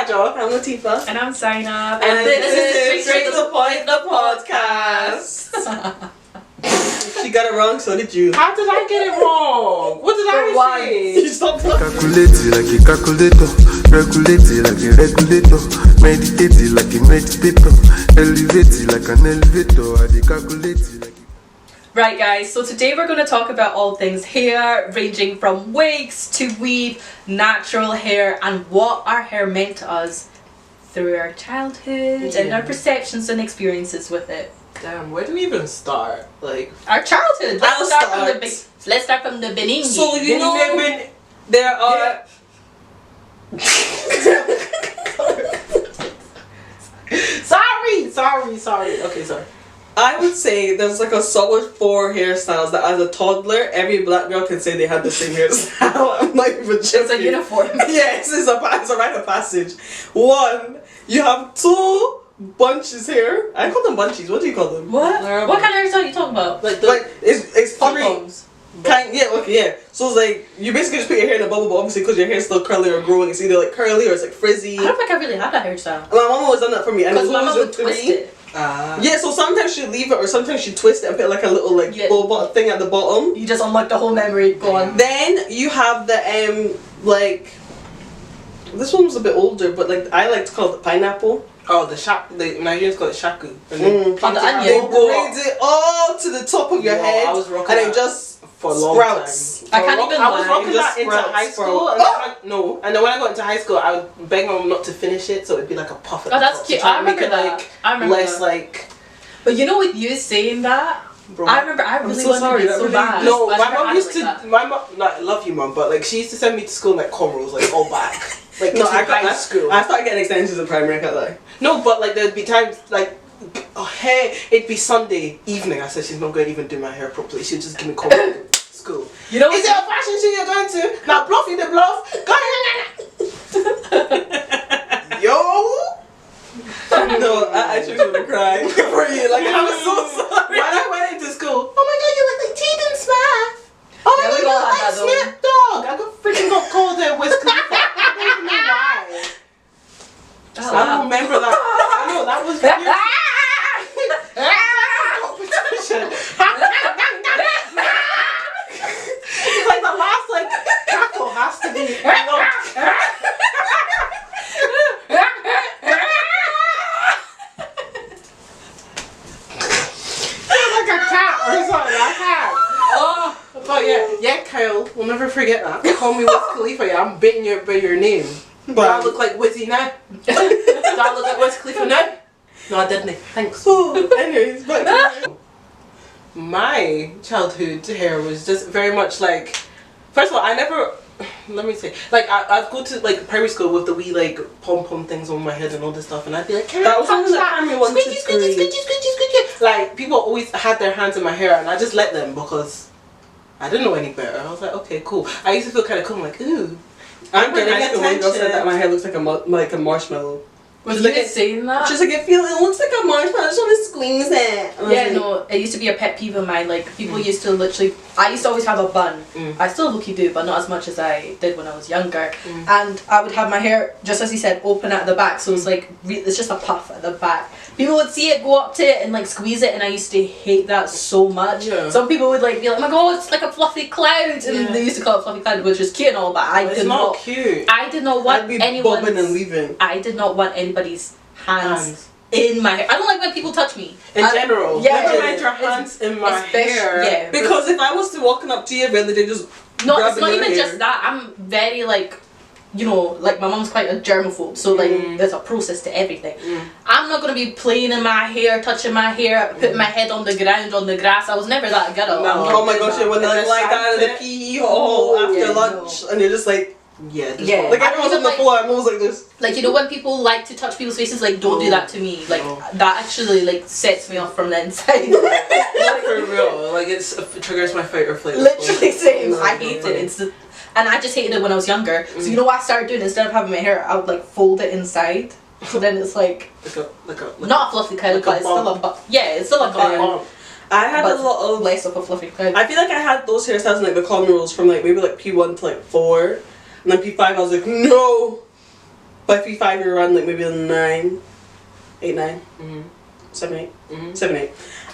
Kajo. I'm Latifah. And I'm Zainab. And this is Straight to the Point, the podcast. She got it wrong, so did you. How did I get it wrong? What did I say? You stopped talking. Calculate it like a calculator, regulate it like a regulator, meditate it like a meditator, elevate it like an elevator, I calculate it like. Right guys, so today we're going to talk about all things hair, ranging from wigs to weave, natural hair, and what our hair meant to us through our childhood and our perceptions and experiences with it. Damn, where do we even start? Like Our childhood. Let's start from the beginning. So you know, there are. Sorry. Okay, sorry. I would say there's like a solid 4 hairstyles that as a toddler, every black girl can say they had the same hairstyle. I'm not even joking. It's a uniform. Yes, it's a rite of passage. 1, you have 2 bunches here. I call them bunchies. What do you call them? What? What kind of hairstyle are you talking about? Like it's pom-poms. Yeah. So it's like you basically just put your hair in a bubble, but obviously because your hair's still curly or growing, it's either like curly or it's like frizzy. I don't think I really had that hairstyle. My mom always done that for me, and because my mom would twist it. Yeah, so sometimes she'd leave it, or sometimes she'd twist it and put like a little like bowl thing at the bottom. You just unlock the whole memory. Go on. Then you have the like this one was a bit older, but like I like to call it the pineapple. Oh, the Nigerians call it shaku. And the onion. They braid it all to the top of your head, I was rocking and it just for a long sprouts. time. I can't even I was rocking just that into high school, and then when I got into high school, I would beg my mom not to finish it, so it'd be like a puff at the that's top. cute. To try I and make remember it, that. like, I remember less that. like. But you know, with you saying that, Bro. I remember I really so wanted sorry, it that so really- bad. No, but I my never mom had used it to. like that. My mom, like, I love you, mom, but like she used to send me to school in, like cornrows, like all back. Like No, into high school. I started getting extensions in primary. I can't lie. No, but like there'd be times like, hey, it'd be Sunday evening. I said she's not going to even do my hair properly. She'd just give me cornrows. School. You know, Is it a fashion show you're going to? Now bluffy the bluff. Go ahead. Yo. No, I actually would have cried for you. Like I was so sorry. When I went into school, oh my god, you look like Tegan Smith. Oh my Yeah, we god, you all look had like that though. Snip Dogg. I got called there Wiz Khalifa. I don't even know why. I don't remember that. I know that was competition. It's like the last like cackle has to be. Like a cat or something. A cat. Oh, but yeah, Kyle. We'll never forget that. Call me Wiz Khalifa. Yeah, I'm baiting you by your name. Do I look like Wizzy now? Do I look like Wiz Khalifa now? No, I didn't. Thanks. Anyways, but My childhood hair was just very much like. First of all, I never. Let me say, like I'd go to like primary school with the wee like pom pom things on my head and all this stuff, and I'd be like, "Can I touch that?" Like people always had their hands in my hair, and I just let them because I didn't know any better. I was like, "Okay, cool." I used to feel kind of cool. I'm like, "Ooh, I'm getting high school. One girl said that attention." my hair looks like a marshmallow. was Like you it- saying that? She's like, it looks like a marshmallow. I just want to squeeze it. And I was Yeah, like, no, it used to be a pet peeve of mine. Like, people used to literally. I used to always have a bun. I still look do, but not as much as I did when I was younger. And I would have my hair, just as you said, open at the back. So it's like, it's just a puff at the back. People would see it, go up to it, and like squeeze it, and I used to hate that so much. Yeah. Some people would like be like, oh my god, it's like a fluffy cloud. And they used to call it fluffy cloud, which is cute and all, but I It's did not not. cute. I did not want I'd be anyone's. bobbing and weaving. I did not want anybody's hands in my hair. I don't like when people touch me. In general, yeah, never yeah, mind your hands in my hair. Yeah, Because if I was to walking up to you, really, they just no, grab it's not your even hair. just that. I'm very like, you know, like my mom's quite a germaphobe, so like there's a process to everything. I'm not gonna be playing in my hair, touching my hair, putting my head on the ground on the grass. I was never that girl. No. Oh my gosh, yeah, when they like that in the pee hole after Yeah, lunch, and you're just like, Yeah, just Yeah. like everyone's on the floor, and I was like this. Like, you know, when people like to touch people's faces, like, don't do that to me. Like, that actually like sets me off from the inside. Like, for real, like it triggers my fight or flight. Literally same. No, I hate it. It's the, and I just hated it when I was younger. So you know what I started doing? Instead of having my hair, I would like fold it inside. So then it's like like not a fluffy cloud, like a but it's still a it's still a bun. I had But a lot of. less of a fluffy cloud. I feel like I had those hairstyles in like the common rules from like maybe like P1 to like 4, and then P5 I was like no. But if you 5 year run, like maybe 9, 8, 9, 7, 8, 7, 8.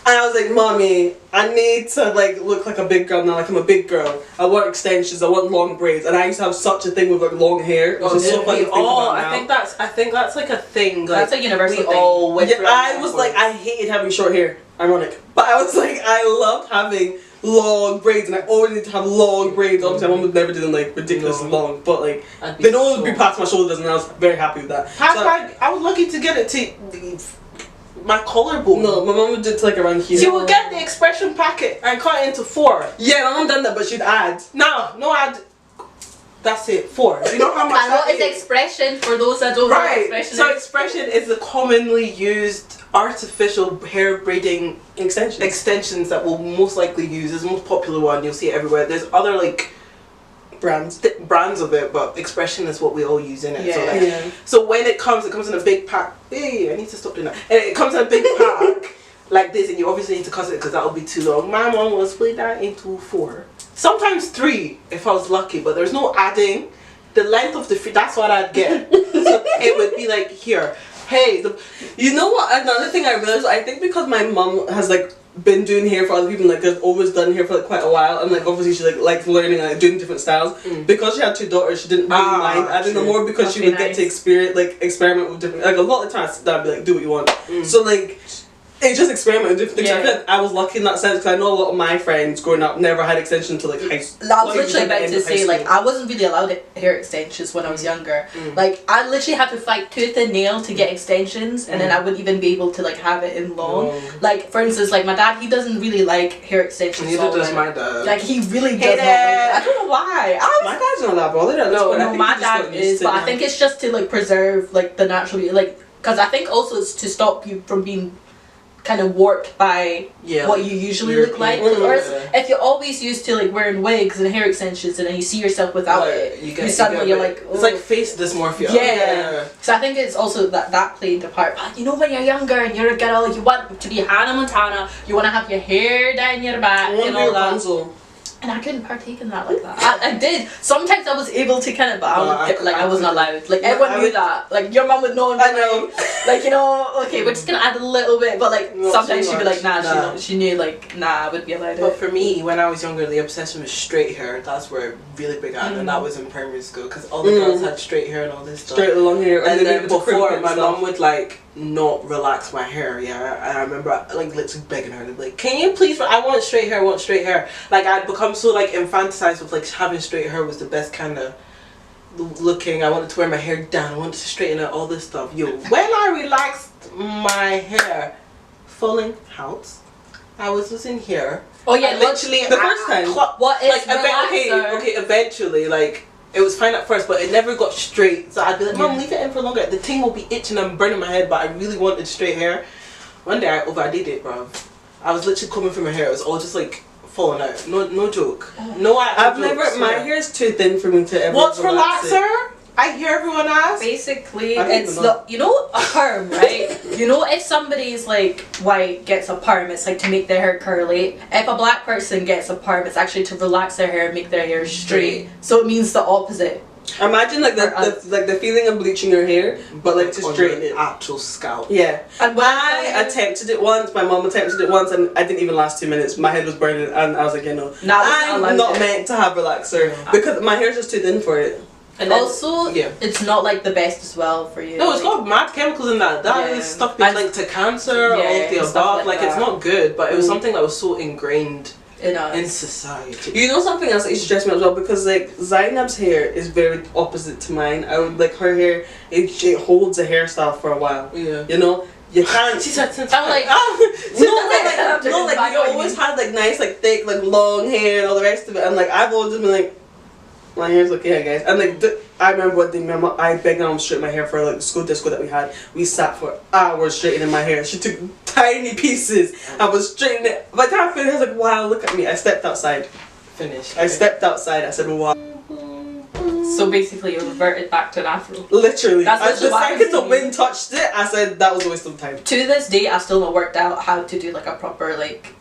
And I was like, Mommy, I need to like look like a big girl now. Like I'm a big girl. I want extensions. I want long braids. And I used to have such a thing with like long hair. Which is so funny to think about now. I think that's like a thing. Like, that's a universal thing. All went through I was like, I hated having short hair. Ironic. But I was like, I loved having long braids, and I always need to have long braids. Obviously, my mom would never do them like ridiculously long, but like they'd always be past my shoulders, and I was very happy with that. I was lucky to get it to my collarbone. No, my mom would do it to like around here. She would get the expression packet and cut it into 4. Yeah, my mom done that, but she'd add. No add. That's it, 4. You know how much and what is expression for those that don't know what expression so is? expression is the commonly used artificial hair braiding extensions that we'll most likely use. It's the most popular one. You'll see it everywhere. There's other like brands of it, but expression is what we all use in it. Yeah. So when it comes in a big pack. Hey, I need to stop doing that. And it comes in a big pack like this, and you obviously need to cut it because that will be too long. My mom will split that into 4, sometimes 3 if I was lucky. But there's no adding. The length of the that's what I'd get. So it would be like here. Hey, you know what? Another thing I realized, I think because my mom has like been doing hair for other people, like has always done hair for like quite a while, and like obviously she like likes learning and like doing different styles. Because she had 2 daughters, she didn't really mind adding them more because she would get to experiment with different. Like a lot of times, that'd be like do what you want. So like. It just experiment with different things. I feel like I was lucky in that sense because I know a lot of my friends growing up never had extensions until like high school. I was literally about to say, like, I wasn't really allowed hair extensions when I was younger. Like, I literally had to fight tooth and nail to get extensions, and then I wouldn't even be able to like have it in long. Like, for instance, like my dad, he doesn't really like hair extensions. Neither does my dad. Like, he really does not like it. I don't know why. My dad's not that bothered. No, my dad is, but I think it's just to like preserve like the natural, like, because I think also it's to stop you from being kind of warped by what you usually look like. Or if you're always used to like wearing wigs and hair extensions, and then you see yourself without it, you're like, oh. It's like face dysmorphia. Yeah. So I think it's also that played a part. But you know, when you're younger and you're a girl, you want to be Hannah Montana. You want to have your hair down your back and all that. And I couldn't partake in that like that. I did. Sometimes I was able to kind of, but I wasn't allowed. Like everyone knew that. Like your mum would know. I know. Like, you know, okay, we're just gonna add a little bit, but like sometimes she'd be like, nah. She knew like, nah, I wouldn't be allowed. But for me, when I was younger, the obsession was straight hair. That's where it really began, and that was in primary school because all the girls had straight hair and all this stuff. Straight long hair. And then before, my mum would like not relax my hair. And I remember like literally begging her to be like, can you please? I want straight hair. I want straight hair. Like I'd become so like infantilized with like having straight hair was the best kind of looking. I wanted to wear my hair down. I wanted to straighten out all this stuff. Yo, when I relaxed my hair, falling out, I was losing hair. Oh yeah, literally the first time. What is like okay, eventually like. It was fine at first, but it never got straight. So I'd be like, Mom, leave it in for longer. The thing will be itching and burning my head, but I really wanted straight hair. One day I overdid it, bro. I was literally combing through my hair. It was all just like falling out. No joke. No, I've never. My hair is too thin for me to ever. What's relaxer? I hear everyone ask. Basically, it's you know, a perm, right? You know, if somebody's like white gets a perm, it's like to make their hair curly. If a black person gets a perm, it's actually to relax their hair and make their hair straight. So it means the opposite. Imagine like the feeling of bleaching your hair, but like to straighten it. Actual scalp. Yeah. And when I attempted it once, my mom attempted it once, and I didn't even last 2 minutes. My head was burning, and I was like, I'm not meant to have relaxer because my hair's just too thin for it. And also, it's not like the best as well for you. No, it's got mad chemicals in that. That is stuff linked to cancer, all of the above. Like it's not good, but it was something that was so ingrained in society. You know something else that used to stress me as well, because like Zainab's hair is very opposite to mine. I would like her hair. It holds a hairstyle for a while. Yeah. You know. You can't. She said since I'm like, like you always had like nice, like thick, like long hair and all the rest of it, and like I've always just been like, my hair's okay, guys. And like I remember one thing, I begged my mom to straighten my hair for like the school disco that we had. We sat for hours straightening my hair. She took tiny pieces. I was straightening it. By the time I finished, I was like, wow, look at me. I stepped outside. Finished. I stepped outside. I said, wow. So basically, you reverted back to an afro. Literally. That's the second the wind touched it, I said that was a waste of time. To this day, I've still not worked out how to do like a proper like.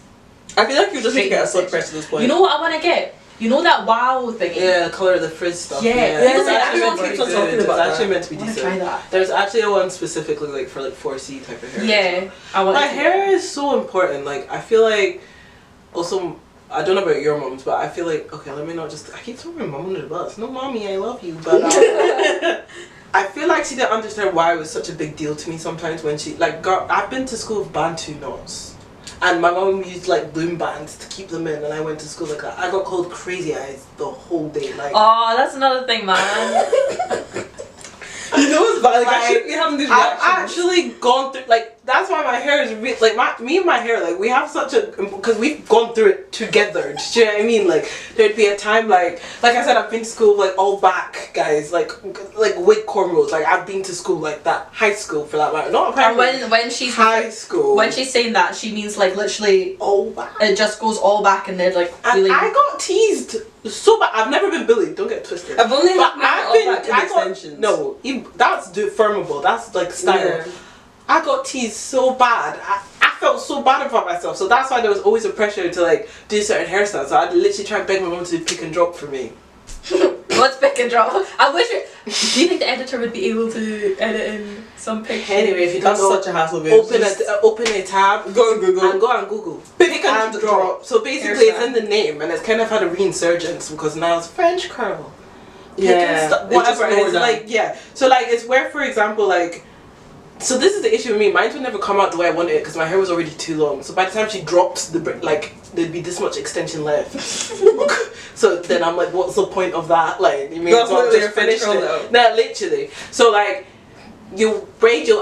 I feel like you just need to get a slip press at this point. You know what I want to get? You know that wow thing? Yeah, the colour of the frizz stuff. Yeah. It's Yeah, actually everyone pretty keeps on good. talking about It's actually that. meant to be I want to decent. try that. There's actually a one specifically like for like 4C type of hair. Yeah, I want My to. hair is so important. Like I feel like also I don't know about your moms, but I feel like okay, let me not just I keep throwing my mom under the bus. No, mommy, I love you, but I feel like she didn't understand why it was such a big deal to me sometimes when she like got. I've been to school with Bantu knots. And my mom used like loom bands to keep them in, and I went to school like that. I got called crazy eyes the whole day. Like, Oh, that's another thing, man. You know what's bad? Like, I Like, shouldn't be having these I've reactions. actually gone through like that's why my hair is like me and my hair like we have such a because we've gone through it together. Do you know what I mean? Like there'd be a time like I said I've been to school like all back guys like wig cornrows like I've been to school like that high school for that matter not And primary when she's high school when she's saying that, she means like literally all back. it just goes all back and they're like And really. I got teased so bad. I've never been bullied. Don't get it twisted. I've only But had mine all back in extensions. no. That's deformable. That's like style. Yeah. I got teased so bad. I felt so bad about myself. So that's why there was always a pressure to like do certain hairstyles. So I'd literally try and beg my mom to do pick and drop for me. What's pick and drop? I wish. Do you think the editor would be able to edit in some pictures? Anyway, if you don't That's know, such a hassle, babe. open a tab. Go on Google. And go on Google. Pick and drop. So basically, it's in the name, and it's kind of had a reinsurgence because now it's French curl. Yeah. Whatever. And lower it's down. like So like it's where, for example, like. So this is the issue with me. Mine would never come out the way I wanted it because my hair was already too long. So by the time she dropped like there'd be this much extension left. So then I'm like, what's the point of that? Like you may as That's well literally just a French finish curl it. though. No, literally. So like. You'll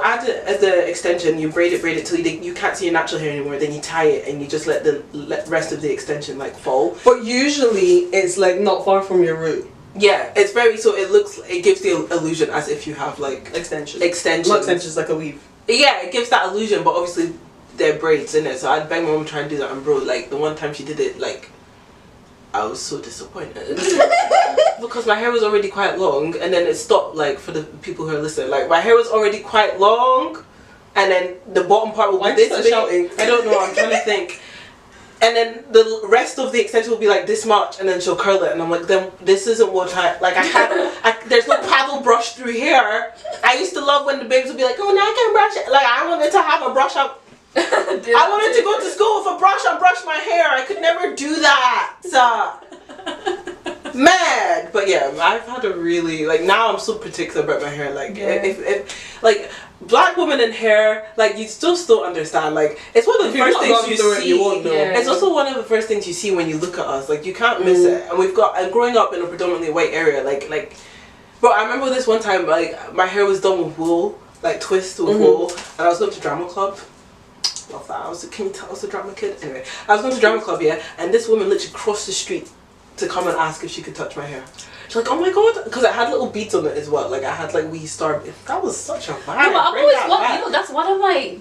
add it as the extension, you braid it till you can't see your natural hair anymore, then you tie it and you just let the rest of the extension like fall. But usually it's like not far from your root. Yeah, it's very, so it gives the illusion as if you have like Extensions. Not extensions, like a weave. Yeah, it gives that illusion, but obviously they're braids in it, so I'd beg my mom to try and do that on bro. Like the one time she did it, like I was so disappointed because my hair was already quite long, and then it stopped. Like for the people who are listening, like my hair was already quite long, and then the bottom part will be this big. Shouting? I don't know. I'm trying to think. And then the rest of the extension will be like this much, and then she'll curl it, and I'm like, then this isn't what I can't. There's no paddle brush through here. I used to love when the babes would be like, oh, now I can brush it. Like I wanted to have a brush up. I wanted to go to school with a brush and brush my hair. I could never do that. Mad. But yeah, I've had a really like now I'm so particular about my hair. Like if like black women in hair, like you still understand. Like it's one of the first things you see. You won't know. It's also one of the first things you see when you look at us. Like you can't miss it. And growing up in a predominantly white area, like bro, I remember this one time like my hair was done with wool, like twist with wool, and I was going to drama club. Love that. Can you tell I was a drama kid? Anyway, I was going to drama club, and this woman literally crossed the street to come and ask if she could touch my hair. She's like, oh my god, because I had little beads on it as well. Like I had like wee star. That was such a vibe. No, but I've always that's one of my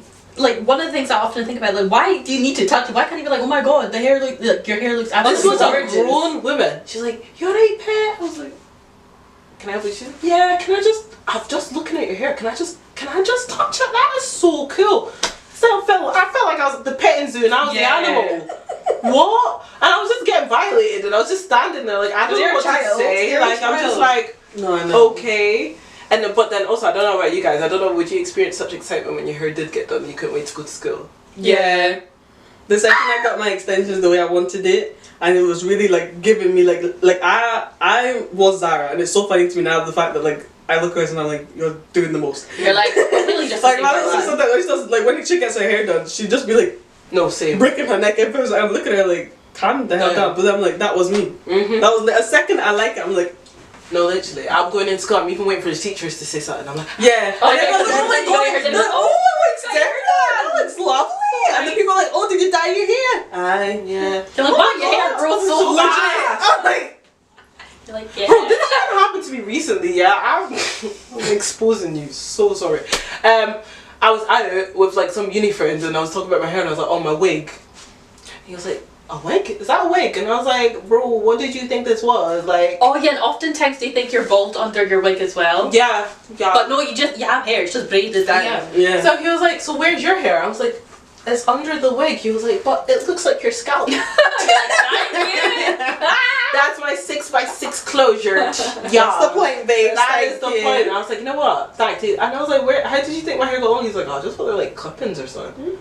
one of the things I often think about. Like, why do you need to touch it? Why can't you be like, oh my god, the hair like your hair looks absolutely This was gorgeous. a grown woman. She's like, you're right, pet. I was like, can I have a she's like, yeah, can I just? I'm just looking at your hair. Can I just touch it? That is so cool. So I felt like I was at the petting zoo and I was the animal. What? And I was just getting violated and I was just standing there like I don't know what to say. Like I'm just like no, I know. Okay. And but then also I don't know about you guys. I don't know, would you experience such excitement when your hair did get done and you couldn't wait to go to school? Yeah. The second I got my extensions the way I wanted it, and it was really like giving me like I was Zara, and it's so funny to me now the fact that like I look at her and I'm like, you're doing the most. You're like really just like my little sister that she does, like when she gets her hair done, she'd just be like no same breaking her neck. At first I'm looking at her like calm the hell down, but then I'm like that was me. That was a second I like it. I'm like. No, literally. I'm going in school. I'm even waiting for the teachers to say something. I'm like, yeah. Oh, and yeah, oh my god, that looks lovely. And then people are like, oh, did you dye your hair? yeah. You're like, wow, your hair grows so fast. I'm like, You're like, yeah. bro, this even happened to me recently. Yeah, I'm exposing you. So sorry. I was out with like some uni friends and I was talking about my hair and I was like, oh, my wig. He was like, a wig? Is that a wig? And I was like, bro, what did you think this was? Like, oh yeah, and oftentimes they think you're bald under your wig as well. yeah. But no, you have hair. It's just braided down. Yeah. So he was like, so where's your hair? I was like, it's under the wig. He was like, but it looks like your scalp. You're like, thank you. That's my 6x6 closure. Yeah. That's the point, babe. That is the point. And I was like, you know what? Thank you. And I was like, where? How did you think my hair got long? He's like, oh, just thought they were like clip-ins or something.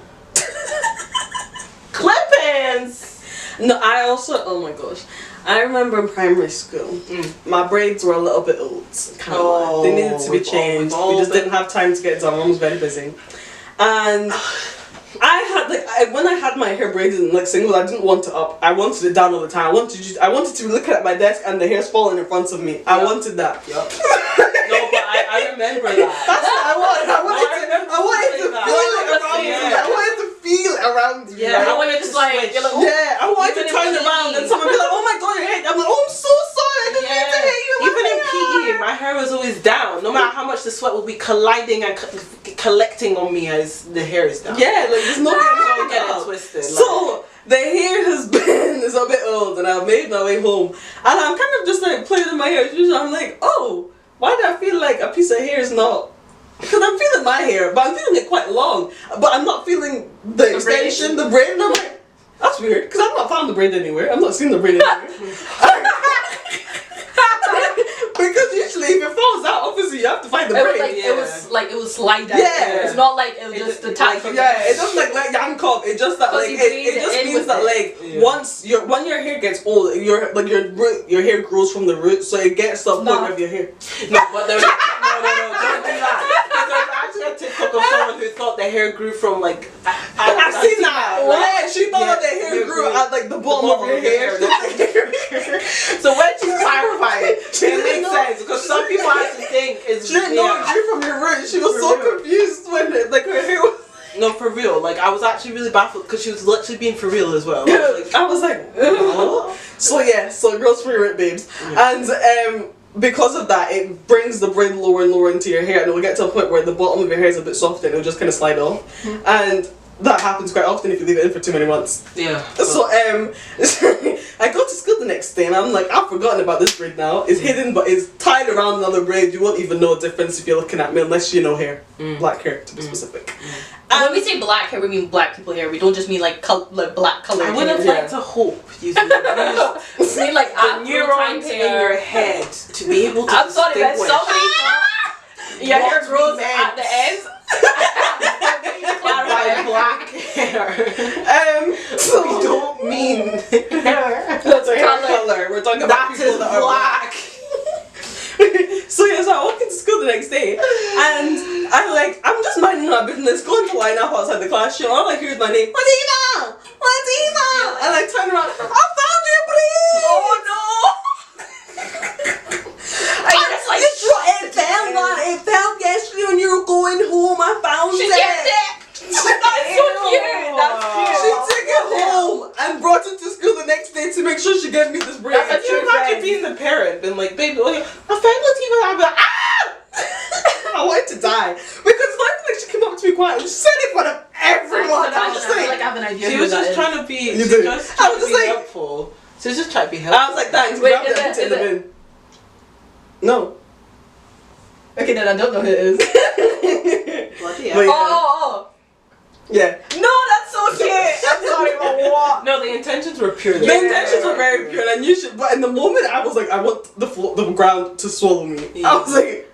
Clip-ins. No, I also. Oh my gosh. I remember in primary school, my braids were a little bit old. They needed to be changed. We just didn't have time to get it done. Mom was very busy. And I had when I had my hair braided in like singles, I didn't want it up. I wanted it down all the time. I wanted to be looking at my desk and the hair's falling in front of me. I wanted that. Yep. No, but I remember that. That's what I wanted. I wanted to feel it around me. I wanted to feel it around me. Yeah, I wanted to like, I wanted to turn around and someone be like, oh my god, your hair. I'm like, oh, I'm so sorry. I didn't mean to hit you. Even in PE, my hair was always down. No matter how much the sweat would be colliding and collecting on me as the hair is down. Yeah, like there's no way I'm Don't get it twisted. So the hair has been is a bit old, and I've made my way home, and I'm kind of just like playing in my hair. I'm like, oh, why do I feel like a piece of hair is not? Because I'm feeling my hair, but I'm feeling it quite long. But I'm not feeling the extension, the braid. And I'm like, that's weird, because I've not found the braid anywhere. I've not seen the braid anywhere. Because usually if it falls out, obviously you have to find the braid. It was slide down. Yeah. It's not like it was just attached. It doesn't like yank off. It just that like it just means that like once when your hair gets old, your hair grows from the root, so it gets to the point of your hair. No, but no, don't do that. Because there's actually a TikTok of someone who thought their hair grew from like. I've seen that. Right? She thought that their hair grew at like the bottom of your hair. So when she's clarifying, it makes sense because some people actually think it's. She didn't know it grew from your root. She was so confused when like her hair was. No, for real. Like I was actually really baffled because she was literally being for real as well. I was like, what? So girls free rip babes, and because of that, it brings the braid lower and lower into your hair, and it will get to a point where the bottom of your hair is a bit soft and it'll just kind of slide off, and that happens quite often if you leave it in for too many months. Yeah. So I go to school the next day and I'm like, I've forgotten about this braid now. It's hidden, but it's tied around another braid. You won't even know a difference if you're looking at me unless you know hair, black hair to be specific. And when we say black hair, we mean black people hair. We don't just mean like black color. I would have liked to hope using we mean like the neurons in your head to be able to. I'm sorry, but somebody thought your hair grows at the ends. By black hair. So we don't mean hair. That's a hair color. We're talking about people that are black. So I walk into school the next day and I'm just minding my business, going to line up outside the classroom. All I hear is my name, Ladina! And I turn around, I found you, please! Oh no! It fell yesterday when you were going home. I found it. That's so cute. That's cute. She took it home and brought it to school the next day to make sure she gave me this braid. Can you imagine being the parent and like, baby, okay, I found Latina, and I'd be like, ah! I wanted to die because like she came up to me quietly. She said it in front of everyone. I was I have an idea. She was just trying to be. Helpful. She was just trying to be helpful. I was like, thanks. Wait, grab them, take them in. No. Okay, then I don't know who it is. Yeah. No, that's so cute. I'm sorry, but what? No, the intentions were pure. The intentions were very pure, and you should. But in the moment, I was like, I want the ground to swallow me. Yeah. I was like,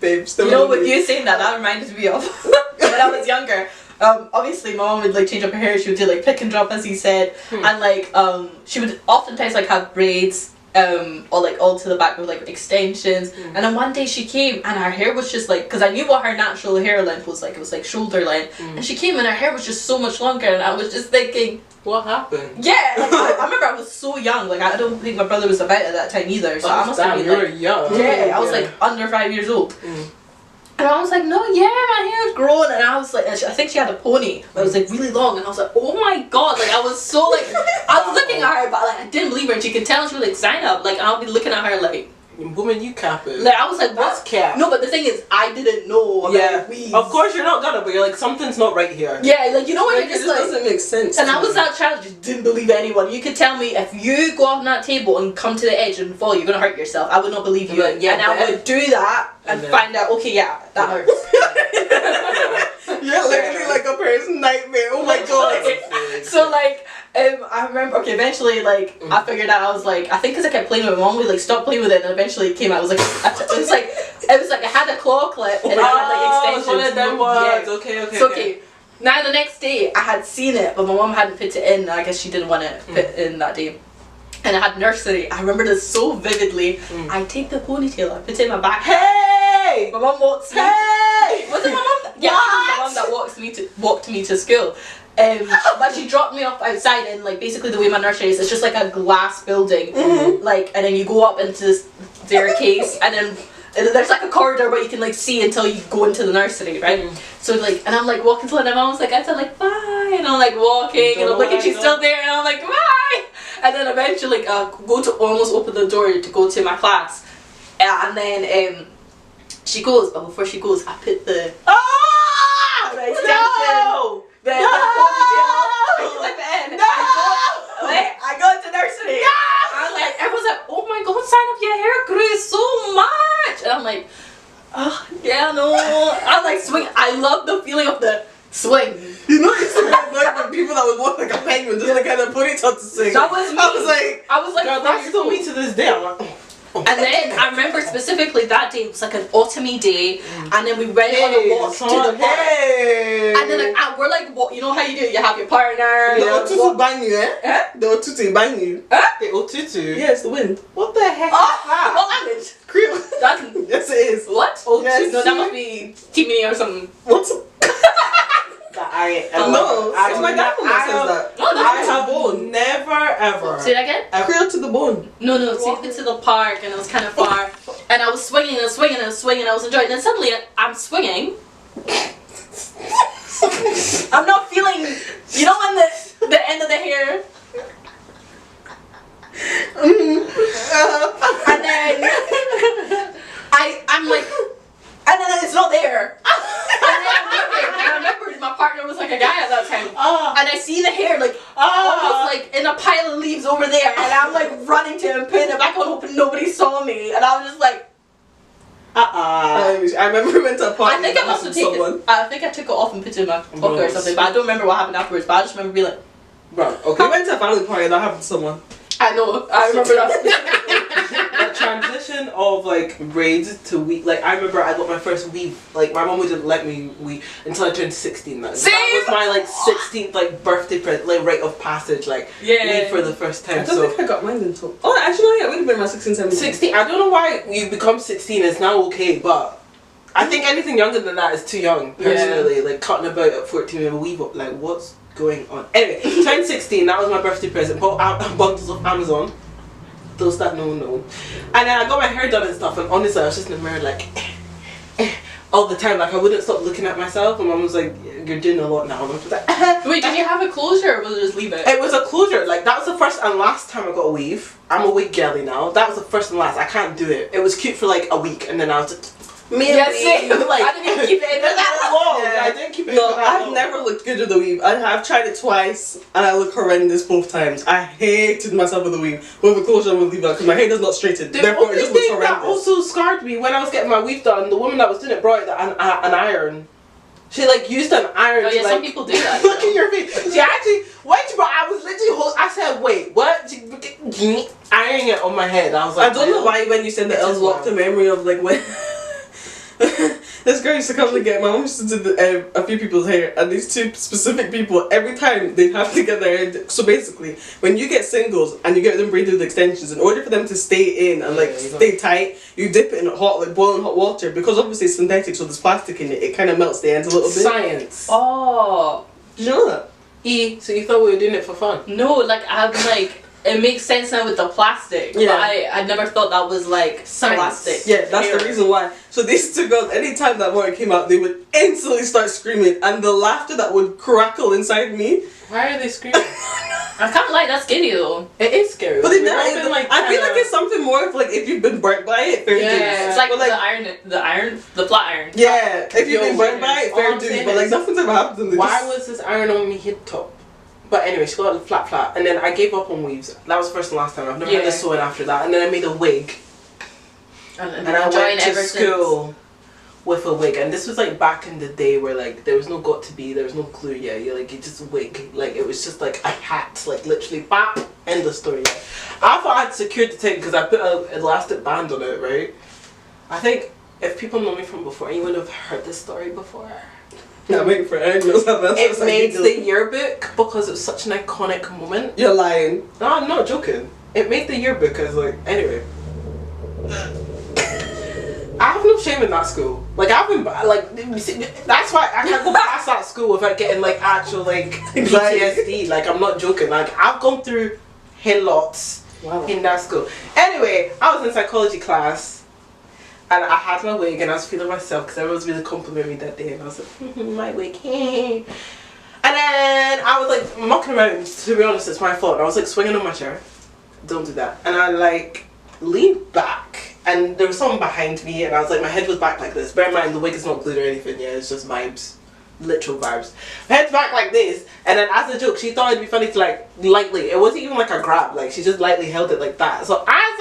babe, still. You know, with you saying that reminded me of when I was younger. Obviously, my mom would like change up her hair. She would do like pick and drop, as he said, and like she would oftentimes like have braids. Or like all to the back with like extensions, and then one day she came and her hair was just like, because I knew what her natural hair length was like, it was like shoulder length, and she came and her hair was just so much longer, and I was just thinking, what happened? Yeah, like, I remember I was so young, like I don't think my brother was about at that time either, so I must have been like, young. Yeah, I was like under 5 years old. And I was like, no, yeah, my hair's grown. And I was like, I think she had a pony that was like really long. And I was like, oh my god, like I was so like, I was looking at her, but like I didn't believe her. And she could tell she was like, sign up. Like I'll be looking at her like, woman, you capping. Like I was like, that's cap. No, but the thing is, I didn't know about weeds. Of course you're not gonna, but you're like, something's not right here. Yeah, like you know when like, you're just it like, doesn't make sense. And I was that child, just didn't believe anyone. You could tell me if you go on that table and come to the edge and fall, you're gonna hurt yourself. I would not believe you. Like, yeah, and I would do that and find out, okay, yeah, that hurts. You're literally like a parent's nightmare. Oh my god. So like, I remember. Okay, eventually, like, I figured out. I was like, I think because I kept playing with my mom, we like stopped playing with it, and eventually it came out. It was like, it was like I had a claw clip and it had like extensions. One of them was okay. So okay. Now the next day, I had seen it, but my mom hadn't fit it in. I guess she didn't want it fit in that day. And I had nursery. I remember this so vividly. I take the ponytail, I put it in my back. Hey! My mom walks me. Hey! Was it my mom? Yeah, it was my mom that walked me to school. But she dropped me off outside, and like basically the way my nursery is, it's just like a glass building, like, and then you go up into this staircase, and then there's like a corridor where you can like see until you go into the nursery, right? So like, and I'm like walking to it, and my mom's like, I said like bye, and I'm like walking, and I'm looking, she's still there, and I'm like bye, and then eventually go to almost open the door to go to my class, and then she goes, but before she goes, I put the extension, the ponytail, I clip it in, I go to nursery. I'm like, everyone's like, oh my god, sign up, your hair grew so much. And I'm like, oh, yeah, no. I'm like, swing. I love the feeling of the swing. You know, it's like the people that would walk like a penguin, just like kind of ponytail to sing. That was me. I was like, girl, that's still me to this day. I'm like, and then I remember specifically that day, it was like an autumny day, and then we went on a walk to the park. And then like, we're like, you know how you do? You have your partner. The Otutu bang you, eh? The Otutu bang you. the Otutu? Yeah, it's the wind. What the heck is that? What language? Creole. That's, Yes, it is. what? Yes. No, that must be Timini or something. What's No, it's my dad that says that. No, that's I have never ever. Say that again? Creole to the bone. No, take me to the park, and it was kind of far, and I was swinging and swinging and swinging, I was enjoying it, and then suddenly I'm swinging. I'm not feeling, you know, when the end of the hair, and then I'm like, and then it's not there. And I remember my partner was like a guy at that time, and I see the hair like almost like in a pile of leaves over there, and I'm like running to him, putting it back on, hoping nobody saw me, and I was just like, I remember we went to a party. I think I must have taken it. I think I took it off and put it in my pocket or something, but I don't remember what happened afterwards. But I just remember being like, Bro, okay. We went to a family party and that happened to someone. I know. I remember that. The transition of like braids to weave. Like I remember I got my first weave. Like my mom wouldn't let me weave until I turned 16. That was my like 16th like birthday like rite of passage. Like weave for the first time. I don't think I got mine until. Oh, actually, yeah, it would have been my 16, 17. 16. I don't know why you become 16 is now okay, but I think anything younger than that is too young. Personally, like cutting about at 14 with a weave up. Like what's going on? Anyway, turned 16. That was my birthday present. Bought bundles of Amazon. Those that know. And then I got my hair done and stuff, and honestly I was just in the mirror like all the time, like I wouldn't stop looking at myself, and mom was like, you're doing a lot now, and I was like Wait, did you have a closure or was it just leave it? It was a closure. Like that was the first and last time I got a weave. I'm a wig girly now. That was the first and last. I can't do it. It was cute for like a week, and then I was just Same. like I didn't even keep it in for that long. Yeah, I didn't keep it No, for that I've long. never looked good with a weave. I've tried it twice and I look horrendous both times. I hated myself with a weave. With a closure, I would leave that because my hair does not straighten. The Therefore, only it just looks thing that horrendous. also scarred me when I was getting my weave done, the woman that was doing it brought an iron. She like used an iron. Oh yeah, to, some like, people do that. Look at your face. She actually, I was literally I said, wait, what? She ironing it on my head. I was like, I don't know why when you said that, I was walked a memory of like when this girl used to come to get my mom used to do a few people's hair, and these two specific people every time they'd have to get their hair. So basically, when you get singles and you get them braided with extensions, in order for them to stay in and like stay tight, you dip it in boiling hot water, because obviously it's synthetic, so there's plastic in it. It kind of melts the ends a little bit. Science. Oh. Did you know that? So you thought we were doing it for fun? No, like I'm like, it makes sense now with the plastic. Yeah. But I never thought that was like plastic. Yeah, that's the reason why. So these two girls, anytime that word came out, they would instantly start screaming, and the laughter that would crackle inside me. Why are they screaming? I kind of like that scary though. It is scary. But We've never, all been, like, I feel like it's something more of like if you've been burnt by it, fair dues. It's like, But, the flat iron. Yeah, if you've been burnt by it, all fair I'm dues. saying But like is, nothing's ever happened to them. why was this iron on me head top? But anyway, she got it flat, and then I gave up on weaves. That was the first and last time. I've never had a sewing after that, and then I made a wig, And and I enjoying went to ever school with a wig, and this was like back in the day where like there was no got to be, there was no glue, yeah, you like you just wig, like it was just like a hat, like literally bap, end of story. I thought I had secured the thing because I put an elastic band on it, right? I think if people know me from before, you would have heard this story before. I'm waiting for it. It made the yearbook because it was such an iconic moment. You're lying. No, I'm not joking. It made the yearbook as like, anyway. I have no shame in that school. Like I've been like, that's why I can't go past that school without getting like actual like PTSD. Like I'm not joking. Like I've gone through hell lots in that school. Anyway, I was in psychology class, and I had my wig, and I was feeling myself because everyone was really complimenting me that day, and I was like, my wig, and then I was like mucking around. To be honest, it's my fault. I was like swinging on my chair. Don't do that. And I like leaned back. And there was someone behind me, and I was like, my head was back like this. Bear in mind, the wig is not glued or anything, yeah, it's just vibes. Literal vibes. My head's back like this, and then as a joke, she thought it'd be funny to like, lightly, it wasn't even like a grab, like, she just lightly held it like that. So as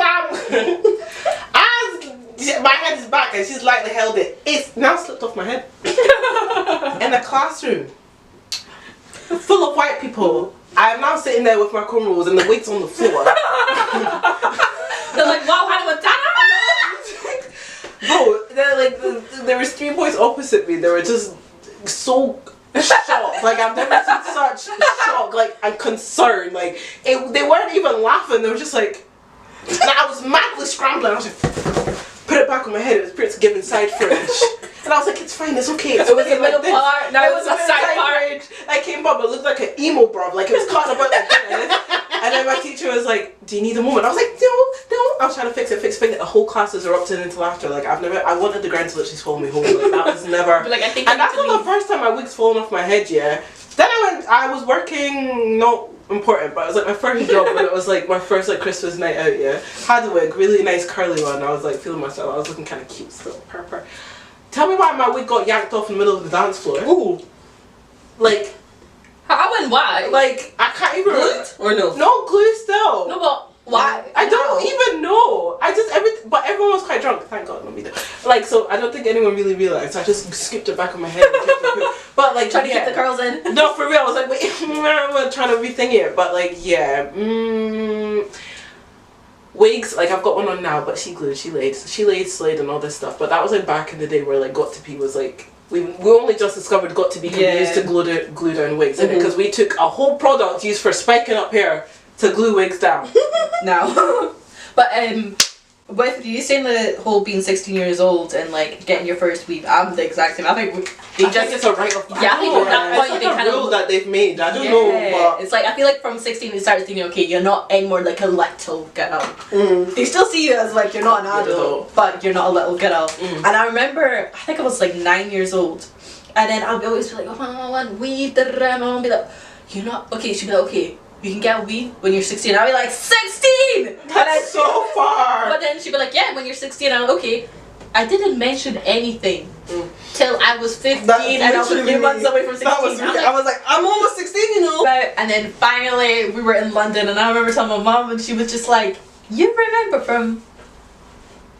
my head is back and she's lightly held it, it's now slipped off my head. In a classroom full of white people. I am now sitting there with my cornrows and the wig's on the floor. They're like, wow, how do I Bro, there was 3 boys opposite me. They were just so shocked. Like I've never seen such shock, like and concern. Like they weren't even laughing. They were just like I was madly scrambling. I was like, put it back on my head. It was Prince giving side fringe. And I was like, it's fine, it's okay. It's it was a middle part, now it was a side part. I came up, it looked like an emo bruv, like it was caught about like this. And then my teacher was like, do you need a moment? I was like, no. I was trying to fix it. The whole class is erupting into laughter. Like I wanted the ground to literally swallow me whole. Like that was never. Like, I think and that's not the first time my wig's fallen off my head, yeah. Then I was working, not important, but it was like my first job when it was like my first like Christmas night out, yeah. Had a wig, really nice curly one. I was like feeling myself. I was looking kind of cute still, purr. Tell me why my wig got yanked off in the middle of the dance floor. Ooh. Like. How and why? Like, I can't even. Glued or no? No, glue still. No, but why? I don't even know. But everyone was quite drunk. Thank God, not me though. Like, so I don't think anyone really realized. So I just scooped it back on my head. But like, trying to keep the curls in. No, for real. I was like, wait, I'm trying to rethink it. But like, yeah. Wigs, like I've got one on now, but she glued, she laid, slayed, and all this stuff. But that was like back in the day where like got to be was like we only just discovered got to be used to glue down wigs, because we took a whole product used for spiking up hair to glue wigs down. No, but with you saying the whole being 16 years old and like getting your first weave, I'm the exact same. I think it's a rite of passage. Yeah, I think at that point it's they like kind a rule of that they've made. I don't know, but it's like I feel like from 16 they started thinking, okay, you're not anymore like a little girl. They still see you as like you're not an adult, but you're not a little girl. And I remember, I think I was like 9 years old, and then I'll always be like, oh, I want weave. My mom would be like, you're not okay. She'd be like, okay, you can get a weave when you're 16. I'll be like, 16! That's so far! But then she'd be like, yeah, when you're 16. I'm like, okay. I didn't mention anything till I was 15 and I was a few months away from 16. I was like, I'm almost 16, you know? And then finally we were in London, and I remember telling my mom, and she was just like, you remember from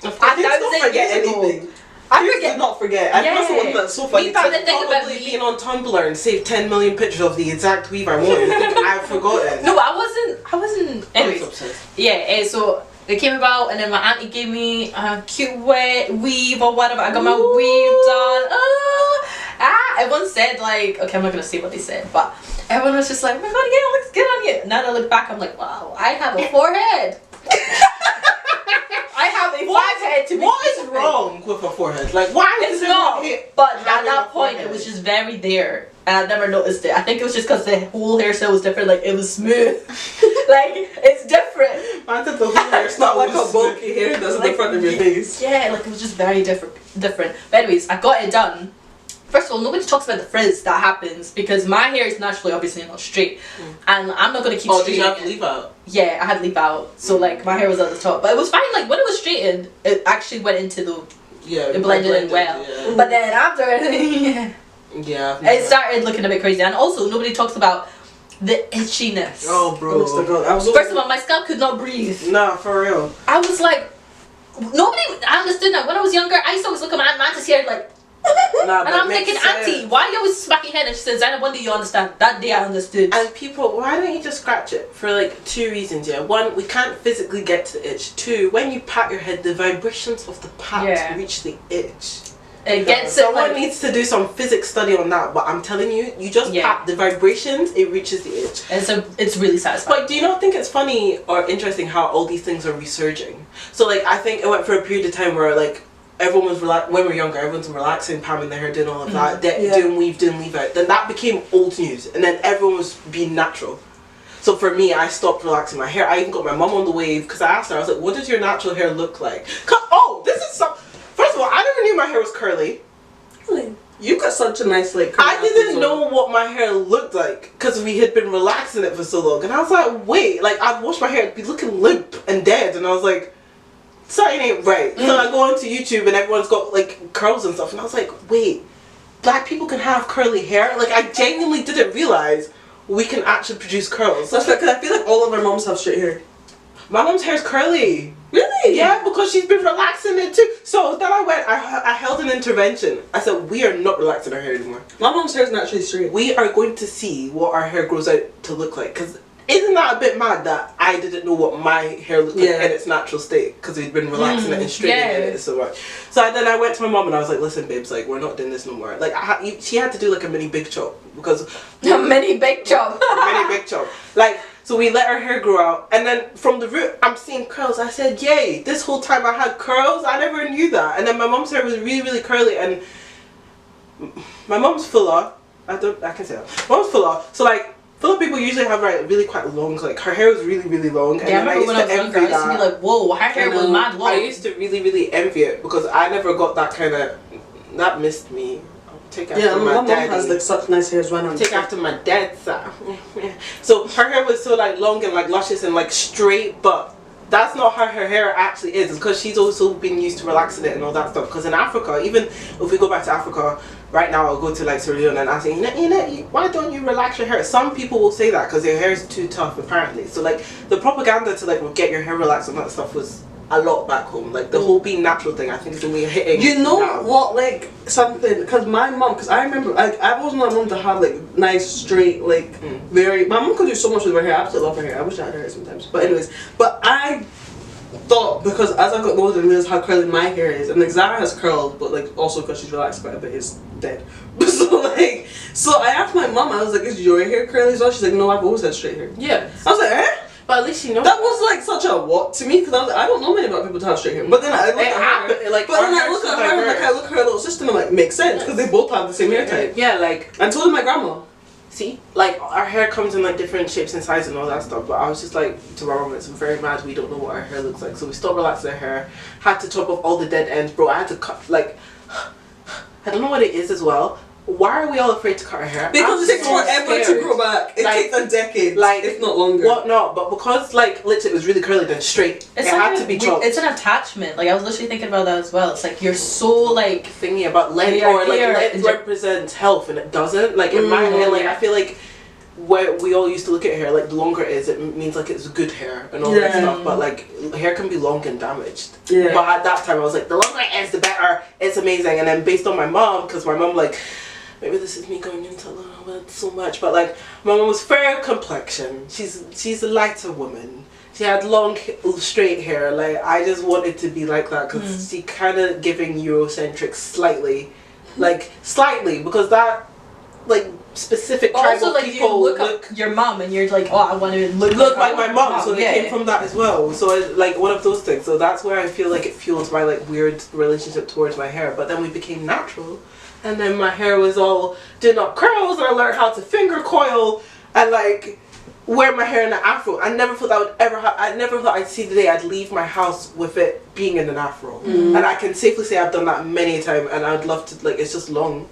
1,000 years ago. I did not forget. Yeah. That's the one that's so funny. We found the thing about probably being on Tumblr and saved 10 million pictures of the exact weave I wanted. I've forgotten. No, I wasn't. Anyways, yeah. So it came about, and then my auntie gave me a cute weave or whatever. I got my weave done. Everyone said like, okay, I'm not gonna say what they said, but everyone was just like, oh my god, yeah, it looks good on you. Now that I look back, I'm like, wow, I have a forehead. I have a forehead to be. What is wrong with a forehead? Like, why is it's it not? But at that point, forehead? it was just very there, and I never noticed it. I think it was just because the whole hairstyle was different. Like it was smooth. Like it's different. I thought the whole hairstyle Not like was a bulky hair that's in the front of your face. Yeah, like it was just very different. But anyways, I got it done. First of all, nobody talks about the frizz that happens because my hair is naturally obviously not straight, and I'm not gonna keep. Oh, did you have to leave out? Yeah, I had leave out, so like my hair was at the top, but it was fine. Like when it was straightened, it actually went into the. Yeah, it blended in well. Yeah. But then after, it started looking a bit crazy, and also nobody talks about the itchiness. Oh, bro. First of all, my scalp could not breathe. Nah, for real. I was like, I understood that when I was younger. I used to always look at my Aunt Manta's hair like Nah, And I'm thinking, Auntie, why are you always smacking your head? And she said, Zainab, when do you understand? That day I understood. And people, why don't you just scratch it? For like 2 reasons, yeah. One, we can't physically get to the itch. 2, when you pat your head, the vibrations of the pat reach the itch. It gets Someone it. needs to do some physics study on that. But I'm telling you, you just pat the vibrations, it reaches the itch. And so it's really satisfying. But do you not think it's funny or interesting how all these things are resurging? So like, I think it went for a period of time where like, everyone was when we were younger, everyone's relaxing, palming their hair, doing all of that, doing weave out. Then that became old news, and then everyone was being natural. So for me, I stopped relaxing my hair. I even got my mum on the wave because I asked her, I was like, "What does your natural hair look like?" This is some. First of all, I never knew my hair was curly. Really? You got such a nice like. I didn't know what my hair looked like because we had been relaxing it for so long, and I was like, "Wait!" Like I'd wash my hair, it'd be looking limp and dead, and I was like, something ain't right. So I go onto YouTube and everyone's got like curls and stuff, and I was like, wait, black people can have curly hair? Like I genuinely didn't realize we can actually produce curls. That's because I feel like all of our moms have straight hair. My mom's hair's curly. Really? Yeah, because she's been relaxing it too. So then I held an intervention. I said, we are not relaxing our hair anymore. My mom's hair is naturally straight. We are going to see what our hair grows out to look like. Because isn't that a bit mad that I didn't know what my hair looked like in its natural state because we'd been relaxing it and straightening it so much. So then I went to my mom and I was like, listen babes, like we're not doing this no more. Like she had to do like a mini big chop because a mini big chop. mini big chop. Like so we let her hair grow out and then from the root I'm seeing curls. I said, yay, this whole time I had curls. I never knew that. And then my mom's hair was really, really curly and my mom's fuller. I can say that. My mom's fuller. So like full people usually have like really quite long, like her hair was really, really long. And I remember when I was younger, I used to be like, whoa, her hair was mad long. I used to really, really envy it because I never got that kind of, that missed me. Take after my mom daddy. has like such nice hair as well. Take after my dad's side. So her hair was so like long and like luscious and like straight, but that's not how her hair actually is. It's because she's also been used to relaxing it and all that stuff. Because in Africa, even if we go back to Africa, right now I'll go to like Sierra Leone and I say, why don't you relax your hair? Some people will say that because their hair is too tough apparently. So like the propaganda to like get your hair relaxed and that stuff was a lot back home. Like the whole being natural thing I think is only hitting. You know now. what, like something, because my mom, because I remember like I always want my mom to have like nice straight like very, my mom could do so much with her hair. I absolutely love her hair. I wish I had her hair sometimes, but anyways, but I thought because as I got older and realized how curly my hair is, and like Zara has curls, but like also because she's relaxed quite a bit, is dead. So I asked my mom, I was like, is your hair curly as well? She's like, no, I've always had straight hair. Yeah. I was like, eh? But at least you know. That was like such a what to me because I was like, I don't know many black people to have straight hair. But then I look at her, like, but then I look at her and like I look at her little sister and I'm like, makes sense because they both have the same hair type. Yeah, like. And so did my grandma. See, like our hair comes in like different shapes and sizes and all that stuff. But I was just like to my mom, it's very mad. We don't know what our hair looks like, so we stopped relaxing our hair. Had to chop off all the dead ends, bro. I had to cut like. I don't know what it is as well. Why are we all afraid to cut our hair? Because it takes forever to grow back. It takes a decade, like if not longer. What not? But because like literally it was really curly then straight, it had to be chopped. It's an attachment. Like I was literally thinking about that as well. It's like you're so like thingy about length or like length represents health and it doesn't. Like in my hair, like I feel like where we all used to look at hair, like the longer it is, it means like it's good hair and all that stuff. But like hair can be long and damaged. Yeah. But at that time I was like, the longer it is, the better. It's amazing. And then based on my mom, because my mom like. Maybe this is me going into a little bit so much, but like my mom was fair complexion. She's a lighter woman. She had long straight hair. Like I just wanted to be like that because she kind of giving Eurocentric slightly, because that like specific tribal also, like, people you look up your mom and you're like, oh, I want to look like my mom. So they came from that as well. So it, like one of those things. So that's where I feel like it fuels my like weird relationship towards my hair. But then we became natural. And then my hair was all doing up curls and I learned how to finger coil and like wear my hair in an afro. I never thought that would ever happen. I never thought I'd see the day I'd leave my house with it being in an afro. And I can safely say I've done that many times and I'd love to, like, it's just long.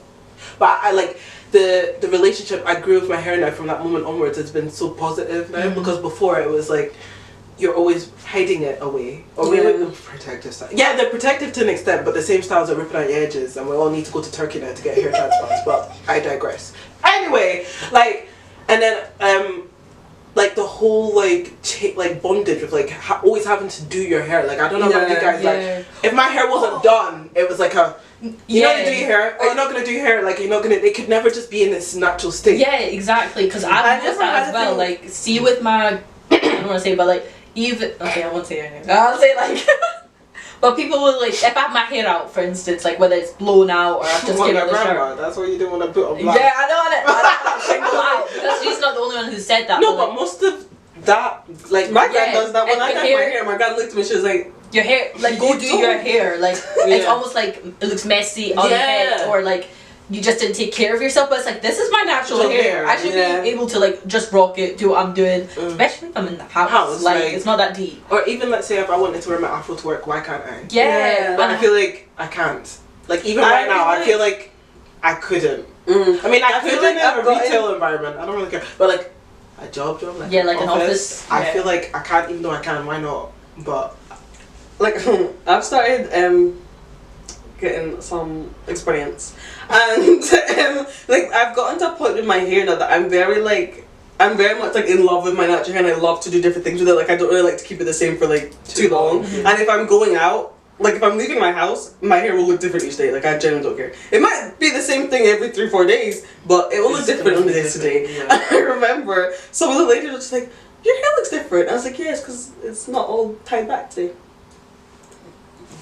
But I like the relationship I grew with my hair now from that moment onwards has been so positive now because before it was like you're always hiding it away. Or protective style. Yeah, they're protective to an extent, but the same styles are ripping out your edges and we all need to go to Turkey now to get hair transplants, but I digress. Anyway, like, and then, like the whole like bondage with like always having to do your hair. Like I don't know about you guys. Like if my hair wasn't done, it was like You're not gonna do your hair, or you're not gonna do your hair, like you're not gonna. It could never just be in its natural state. Yeah, exactly. Because I've noticed that as well. Like, see with my, I don't want to say, but like even okay, I won't say anything. I'll say like. But people will like, if I have my hair out, for instance, like whether it's blown out or I've just given it a shower. That's why you didn't want to put on black. Yeah, I don't want to single out because she's not the only one who said that. No, but most of that, like my grand does that. When I got my hair, my grand looked at me. She was like, "Your hair, like go do your hair. Like it's almost like it looks messy on your head, or like you just didn't take care of yourself." But it's like this is my natural hair. I should be able to like just rock it, do what I'm doing, especially if I'm in the house. Like it's not that deep. Or even let's say if I wanted to wear my afro to work, why can't I? Yeah. But I feel like I can't. Like even right now, I feel like I couldn't. I mean, I could in a retail environment. I don't really care. But like a job, like like an office. I feel like I can't, even though I can. Why not? But like I've started getting some experience, and like I've gotten to a point with my hair now that I'm very much like in love with my natural hair, and I love to do different things with it. Like I don't really like to keep it the same for like too long. And if I'm going out, like if I'm leaving my house, my hair will look different each day. Like I genuinely don't care. It might be the same thing every 3-4 days, but it will look different on the days today. Yeah. And I remember some of the ladies were just like, "Your hair looks different." I was like, "Yes, because it's not all tied back today."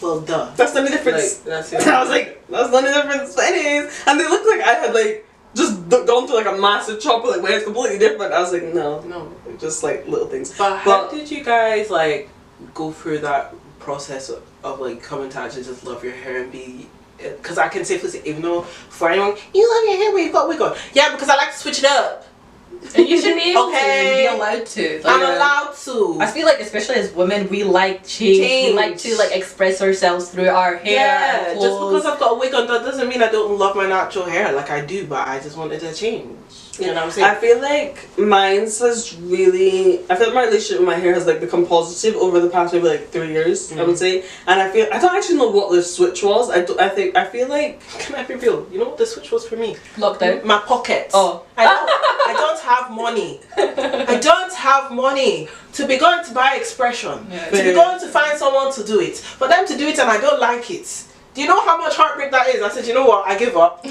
Well, duh. That's the only difference. Like, and I was like, that's the only difference. Anyways, and they looked like I had like just gone through like a massive chop, like where it's completely different. I was like, no, just like little things. But how did you guys like go through that process of like coming to actually just love your hair and be? Because I can safely say, even though for anyone, you love your hair, but you've got wig on. Yeah, because I like to switch it up. And you should be able to be allowed to. Like, I'm allowed to. I feel like especially as women we like change. We like to like express ourselves through our hair. Yeah, just because I've got a wig on that doesn't mean I don't love my natural hair. Like I do, but I just wanted to change. You know what I'm saying? I feel like mine's has really. I feel like my relationship with my hair has like become positive over the past maybe like 3 years. I would say, and I don't actually know what the switch was. I feel like. Can I be real? You know what the switch was for me? Lockdown. My pockets. Oh. I don't have money. I don't have money to be going to buy expression. Yeah. To be going to find someone to do it. For them to do it and I don't like it. Do you know how much heartbreak that is? I said, you know what? I give up.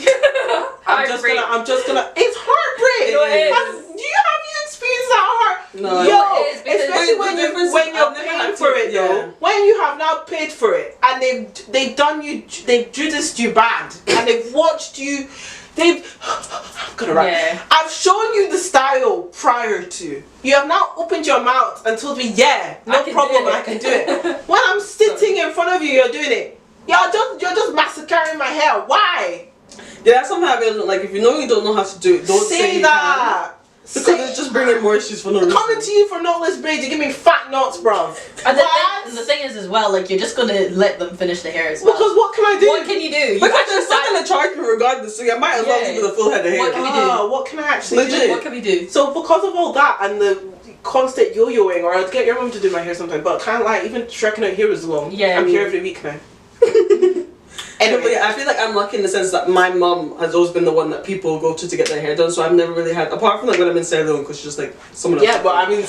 I'm just gonna. It's heartbreak. You know it is. Do you have you experienced that heart? No. Yo, It is, especially when you're paying for it though. When you have now paid for it and they've done you, they've judiced you bad and they've watched you. I'm gonna write. Yeah. I've shown you the style prior to. You have now opened your mouth and told me, yeah, no problem, I can do it. When I'm sitting in front of you, you're doing it. You're just massacring my hair. Why? Yeah, that's something I really like. If you know you don't know how to do it, don't say you that. Can. Because it's just bringing more issues for no reason. Coming to you for knotless braids, you give me fat knots, bro. And the thing is as well, like you're just gonna let them finish the hair as well. Because what can I do? What can you do? Because they're still gonna charge me regardless, so you might as well give it a full head of hair. What can we do? What can I actually do? What can we do? So because of all that and the constant yo-yoing, or I'd get your mum to do my hair sometimes, but I can't lie, even stretching out here is long. Yeah, I'm here every week now. Anyway, but yeah, I feel like I'm lucky in the sense that my mum has always been the one that people go to get their hair done, so I've never really had, apart from like when I'm in Sierra Leone, because she's just like someone else. Yeah, but I mean,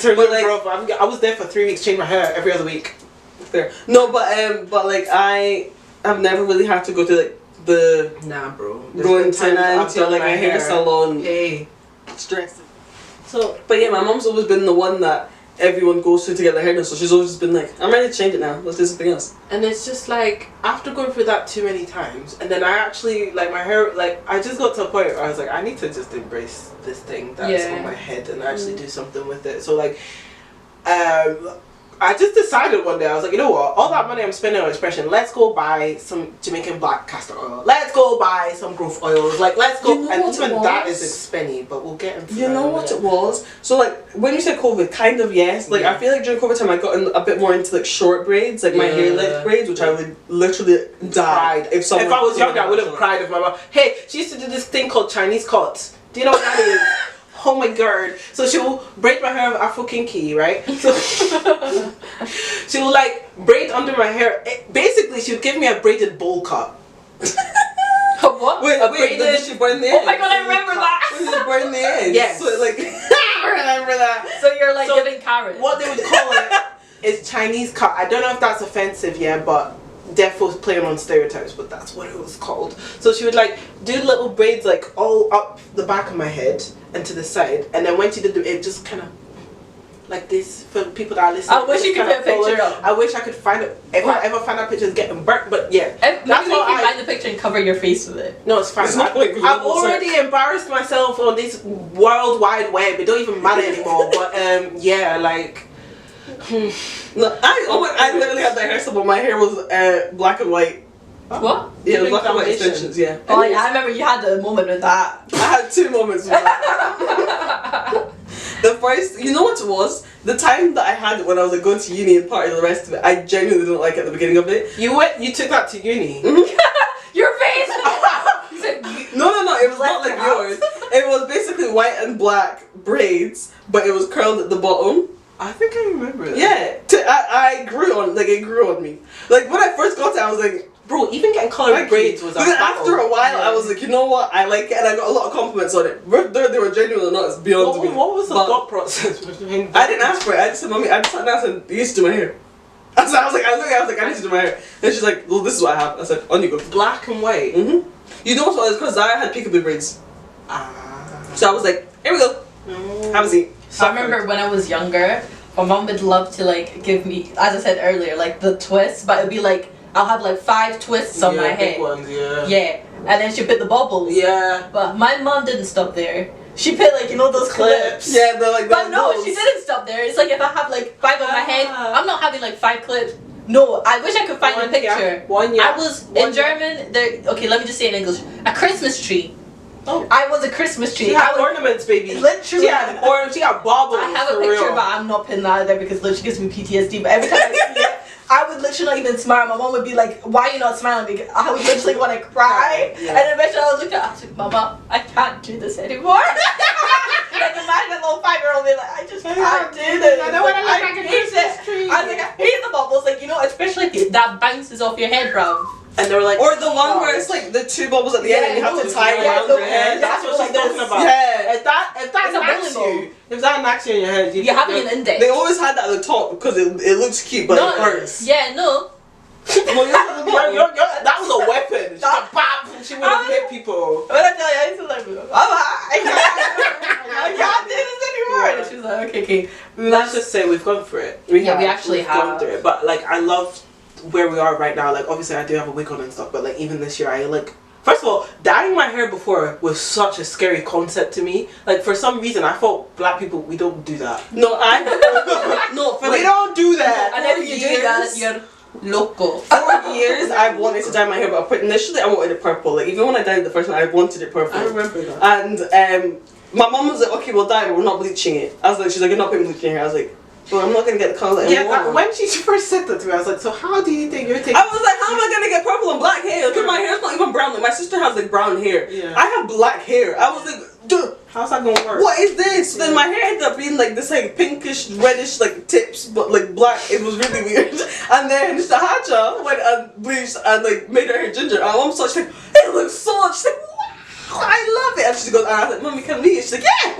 I was there for 3 weeks, changing my hair every other week. Fair. No, but like I have never really had to go to like the bro. Going to like a hair salon. Hey, stress. So, but yeah, my mum's always been the one that everyone goes to get their hair done, so she's always just been like, I'm ready to change it now, let's do something else. And it's just like, after going through that too many times, and then I actually, like my hair, like I just got to a point where I was like, I need to just embrace this thing that's on my head and actually do something with it. So like, I just decided one day, I was like, you know what, all that money I'm spending on expression, let's go buy some Jamaican black castor oil, let's go buy some growth oils, like let's go, and even that is expensive, but we'll get into You know what it was? So like, when you said COVID, kind of yes, like I feel like during COVID time I got a bit more into like short braids, like my hair length braids, which I would literally die if I was younger. I would have cried if my mom, hey, she used to do this thing called Chinese cuts. Do you know what that is? Oh my god. So she'll braid my hair with Afro Kinky, right? So she'll like braid under my hair. Basically, she'll give me a braided bowl cut. What? Wait, did she burn the edge? Oh my god, I remember that! When you burn the edge? Yes. So like, I remember that. So you're like giving carrots. What they would call it is Chinese cut. I don't know if that's offensive, but defo playing on stereotypes, but that's what it was called. So she would like do little braids like all up the back of my head and to the side, and then when she did it just kind of like this for people that are listening. I wish you could put a picture up. I wish I could find it. If I ever find that picture, it's getting burnt. But yeah, Maybe we can find the picture and cover your face with it. No, it's fine. It's not like I've already embarrassed myself on this world wide web. It don't even matter anymore. But yeah, like. No, I literally had that hairstyle, but my hair was black and white. What? Yeah, it was black and white extensions. Yeah. Oh yeah, I remember you had a moment with that. I had 2 moments with that. The first, you know what it was? The time that I had when I was like going to uni and part of the rest of it, I genuinely didn't like it at the beginning of it. You took that to uni? Your face! No, it was not like yours. It was basically white and black braids, but it was curled at the bottom. I think I remember that. Yeah, I grew on, like it grew on me. Like when I first got it, I was like, bro, even getting colored braids was a But then battle. after a while, I was like, you know what? I like it, and I got a lot of compliments on it. Whether they were genuine or not, it's beyond me. What was the But thought process? I didn't ask for it. I just said, Mommy, I just sat down and said, you used to do my hair. I was like, I need to do my hair. And she's like, well, this is what I have. I said, on you go. Black and white. You know what it was? Because Zara had peekaboo braids. So I was like, here we go. Have a seat. So I remember when I was younger, my mom would love to like give me, as I said earlier, like the twists, but it'd be like, I'll have like 5 twists on my head. Big ones, yeah. Yeah, and then she'd put the bobbles. Yeah. But my mom didn't stop there. She put like, you know, those clips. Yeah, they're like But no, she didn't stop there. It's like if I have like 5 on my head, I'm not having like 5 clips. No, I wish I could find a picture. I was in German. Okay, let me just say it in English. A Christmas tree. Oh. I was a Christmas tree. She had ornaments, baby. Literally. She had baubles. I have a for picture, real. but I'm not putting that out there because it literally gives me PTSD. But every time I see it, I would literally not even smile. My mom would be like, "Why are you not smiling?" Because I would literally want to cry. Yeah. And eventually I would look at her, I was like, "Mama, I can't do this anymore." Like imagine a little 5-year-old being like, "I just can't do this. I don't want to look like a hate Christmas it." tree. I was like, I hate the bubbles. Like, you know, especially if that bounces off your head, bro. And they were like, or the one where it's like the 2 bubbles at the end and you have to tie around your head. That's what she's talking about. Yeah. If that It's a knocks bowling you, if that knocks you in your head, You're having an index. They always had that at the top because it looks cute, but it hurts. Yeah, no. That was a weapon. She got bap, and she would have hit people. When I tell you, I used to like, Mama, I can't do this anymore. And she was like, okay. Let's just say we've gone through it. We actually have gone through it. But like, I love where we are right now. Like, obviously, I do have a wig on and stuff. But like, even this year, I like. First of all, dyeing my hair before was such a scary concept to me. Like, for some reason, I thought black people, we don't do that. No, we don't do that. And then you do that, you're loco. For years, I've wanted to dye my hair, but initially I wanted it purple. Like, even when I dyed it the first time, I wanted it purple. I remember that. And my mom was like, okay, we'll dye it, but we're not bleaching it. I was like, she's like, you're not putting bleach in your hair. I was like, well, I'm not going to get the colour that I want. When she first said that to me, I was like, so how do you think you're taking... I was like, how am I going to get purple and black hair? Because my hair's not even brown. Like, my sister has like brown hair. Yeah. I have black hair. I was like, dude, how's that going to work? what is this? So then my hair ended up being like this like pinkish, reddish like tips, but like black. It was really weird. And then Sahaja went and bleached and like made her hair ginger. And my mom's such like, it looks so much. She's like, wow, I love it. And she goes, and I was like, Mommy, can we? She's like, yeah,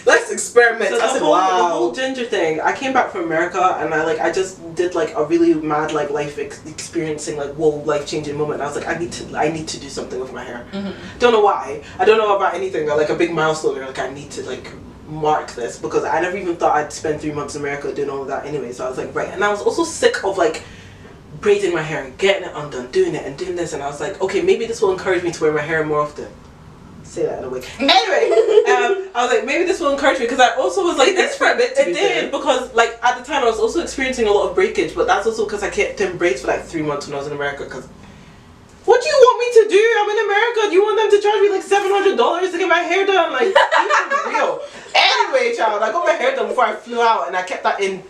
let's experiment. So I said, the wow. whole ginger thing. I came back from America and I just did like a really mad like life experiencing like whoa life changing moment. And I was like, I need to do something with my hair. Don't know why. I don't know about anything. Like a big milestone. Or like I need to like mark this because I never even thought I'd spend 3 months in America doing all of that anyway. So I was like, right. And I was also sick of like braiding my hair and getting it undone, doing it and doing this. And I was like, okay, maybe this will encourage me to wear my hair more often. Say that in a way. Anyway, I was like, maybe this will encourage me because I also was like, it did for a bit. It did because like at the time I was also experiencing a lot of breakage, but that's also because I kept in braids for like 3 months when I was in America. Because what do you want me to do? I'm in America. Do you want them to charge me like $700 to get my hair done? Like, be real. Anyway, child, I got my hair done before I flew out, and I kept that in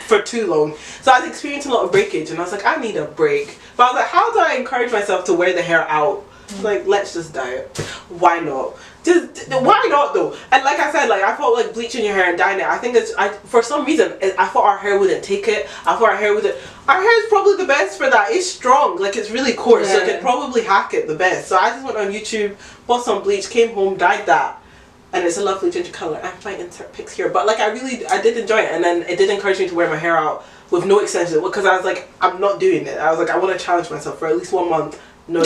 for too long. So I was experiencing a lot of breakage, and I was like, I need a break. But I was like, how do I encourage myself to wear the hair out? Like, let's just dye it. Why not? Why not though? And like I said, like I thought like bleaching your hair and dyeing it, I think for some reason I thought our hair wouldn't take it. I thought our hair is probably the best for that. It's strong, like it's really coarse, so it could probably hack it the best. So I just went on YouTube, bought some bleach, came home, dyed that, and it's a lovely ginger color. I might insert pics here, but like I did enjoy it, and then it did encourage me to wear my hair out with no extensions, because I was like, I'm not doing it. I was like, I want to challenge myself for at least 1 month. No,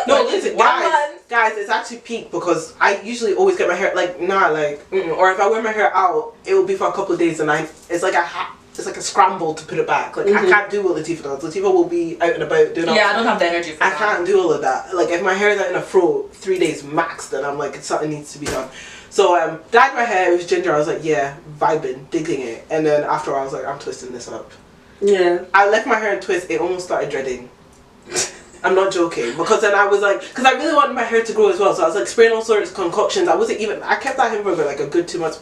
no, listen, guys, it's actually peak, because I usually always get my hair like or if I wear my hair out, it will be for a couple of days, and it's like a scramble to put it back. Like I can't do what Latifah does. Latifah will be out and about doing. Yeah, I don't have the energy for that. I can't do all of that. Like if my hair is out in a fro 3 days max, then I'm like, something needs to be done. So dyed my hair. It was ginger. I was like, yeah, vibing, digging it. And then after I was like, I'm twisting this up. Yeah. I left my hair in twist. It almost started dreading. I'm not joking, because then I was like, because I really wanted my hair to grow as well, so I was like spraying all sorts of concoctions. I kept that in for like a good 2 months.